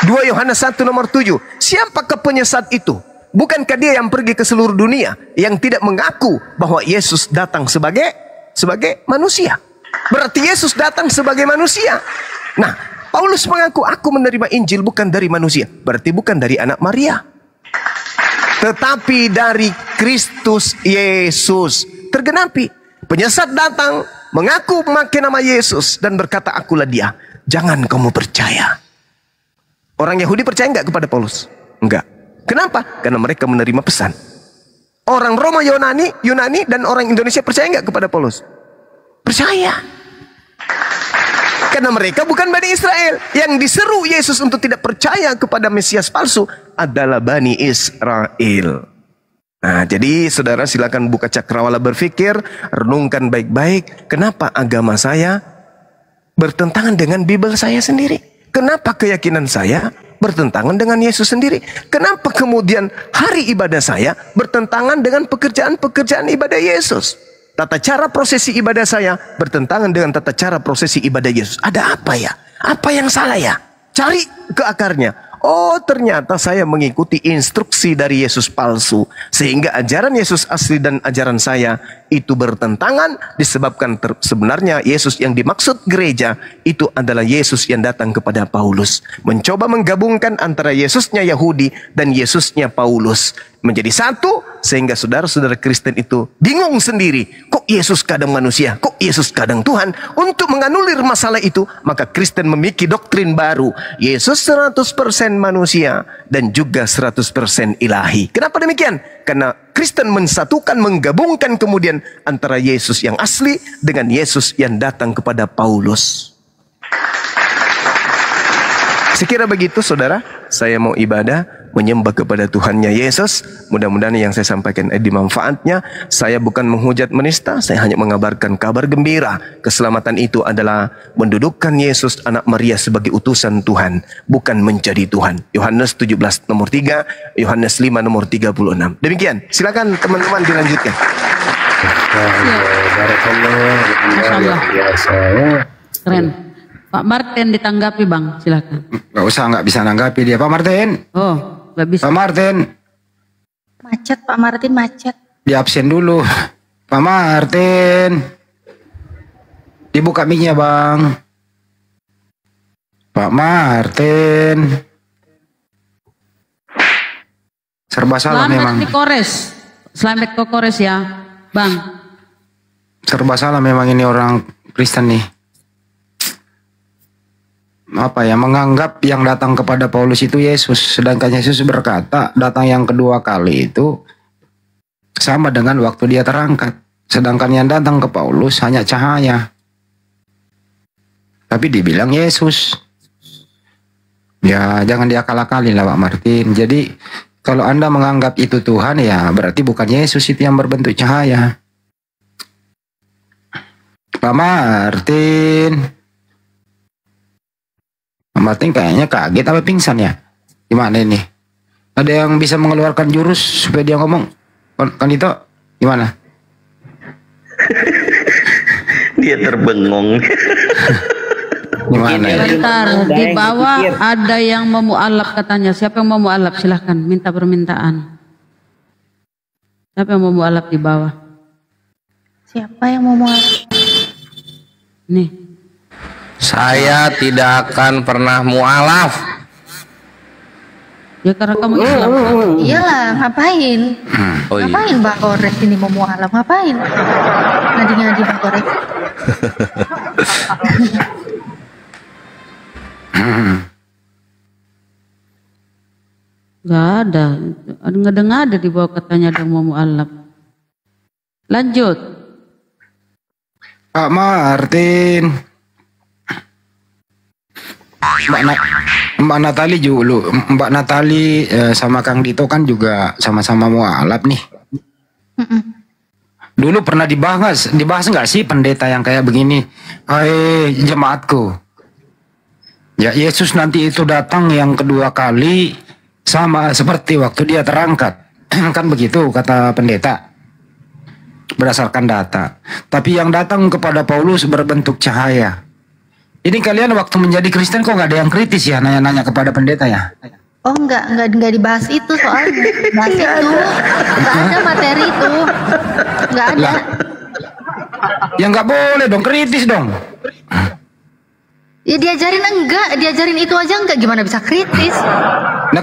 Speaker 5: 2 Yohanes 1 nomor 7. Siapakah penyesat itu? Bukankah dia yang pergi ke seluruh dunia, yang tidak mengaku bahwa Yesus datang sebagai manusia? Berarti Yesus datang sebagai manusia. Nah, Paulus mengaku, aku menerima Injil bukan dari manusia. Berarti bukan dari anak Maria, tetapi dari Kristus Yesus. Tergenapi. Penyesat datang, mengaku memakai nama Yesus dan berkata, akulah dia. Jangan kamu percaya. Orang Yahudi percaya enggak kepada Paulus? Enggak. Kenapa? Karena mereka menerima pesan. Orang Roma Yunani dan orang Indonesia percaya enggak kepada Paulus? Percaya. Karena mereka bukan Bani Israel. Yang diseru Yesus untuk tidak percaya kepada Mesias palsu adalah Bani Israel. Nah, jadi saudara silakan buka cakrawala berpikir, renungkan baik-baik. Kenapa agama saya bertentangan dengan Bible saya sendiri? Kenapa keyakinan saya bertentangan dengan Yesus sendiri? Kenapa kemudian hari ibadah saya bertentangan dengan pekerjaan-pekerjaan ibadah Yesus? Tata cara prosesi ibadah saya bertentangan dengan tata cara prosesi ibadah Yesus. Ada apa ya? Apa yang salah ya? Cari ke akarnya. Oh, ternyata saya mengikuti instruksi dari Yesus palsu. Sehingga ajaran Yesus asli dan ajaran saya itu bertentangan. Disebabkan sebenarnya Yesus yang dimaksud gereja itu adalah Yesus yang datang kepada Paulus. Mencoba menggabungkan antara Yesusnya Yahudi dan Yesusnya Paulus menjadi satu, sehingga saudara-saudara Kristen itu bingung sendiri. Kok Yesus kadang manusia? Kok Yesus kadang Tuhan? Untuk menganulir masalah itu, maka Kristen memiliki doktrin baru. Yesus 100% manusia dan juga 100% ilahi. Kenapa demikian? Karena Kristen mensatukan, menggabungkan kemudian antara Yesus yang asli dengan Yesus yang datang kepada Paulus. Sekira begitu saudara, saya mau ibadah, menyembah kepada Tuhannya Yesus. Mudah-mudahan yang saya sampaikan ada manfaatnya. Saya bukan menghujat menista, saya hanya mengabarkan kabar gembira. Keselamatan itu adalah mendudukkan Yesus anak Maria sebagai utusan Tuhan, bukan menjadi Tuhan. Yohanes 17 nomor 3, Yohanes 5 nomor 36. Demikian, silakan teman-teman dilanjutkan.
Speaker 8: Keren. Pak Martin ditanggapi Bang, silakan.
Speaker 1: Nggak bisa nanggapi dia. Pak Martin.
Speaker 8: Oh, nggak bisa.
Speaker 1: Pak Martin.
Speaker 9: Macet, Pak Martin macet.
Speaker 1: Di absen dulu. Pak Martin. Dibuka mic-nya Bang. Pak Martin. Serba salah memang.
Speaker 8: Selamat ke Kores ya, Bang.
Speaker 1: Serba salah memang ini orang Kristen nih. Apa ya, menganggap yang datang kepada Paulus itu Yesus, sedangkan Yesus berkata datang yang kedua kali itu sama dengan waktu dia terangkat, sedangkan yang datang ke Paulus hanya cahaya, tapi dibilang Yesus. Ya jangan diakal-akali lah Pak Martin. Jadi kalau Anda menganggap itu Tuhan, ya berarti bukan Yesus itu yang berbentuk cahaya. Pak Martin. Martin kayaknya kaget apa pingsan ya? Gimana ini? Ada yang bisa mengeluarkan jurus supaya dia ngomong? Kan itu gimana?
Speaker 3: Dia terbengong.
Speaker 1: Gimana ya?
Speaker 8: Bentar, di bawah ada yang mau mu'alaf katanya. Siapa yang mau mu'alaf? Silahkan minta permintaan. Siapa yang mau mu'alaf di bawah?
Speaker 9: Siapa yang mau mu'alaf?
Speaker 8: Nih.
Speaker 10: Saya tidak akan pernah mu'alaf.
Speaker 8: Ya karena kamu Islam.
Speaker 9: Iyalah, ngapain?
Speaker 10: Oh, iya.
Speaker 9: Ngapain Bang Korek ini mau mu'alaf? Ngapain? Ngadi-ngadi Bang Korek.
Speaker 8: Gak ada. Ada di bawah katanya ada yang mau mu'alaf. Lanjut.
Speaker 1: Pak Martin. Mbak Natali juga, Mbak Natali sama Kang Dito kan juga sama-sama mualaf nih. Dulu pernah dibahas nggak sih pendeta yang kayak begini? Jemaatku, ya Yesus nanti itu datang yang kedua kali sama seperti waktu dia terangkat. Kan begitu kata pendeta. Berdasarkan data. Tapi yang datang kepada Paulus berbentuk cahaya. Ini kalian waktu menjadi Kristen kok nggak ada yang kritis ya nanya-nanya kepada pendeta ya?
Speaker 9: Oh enggak dibahas itu soalnya. Bahas itu. Enggak ada materi itu. Enggak ada.
Speaker 1: Lah, ya nggak boleh dong, kritis dong.
Speaker 9: Ya diajarin itu aja enggak, gimana bisa kritis?
Speaker 1: Nah,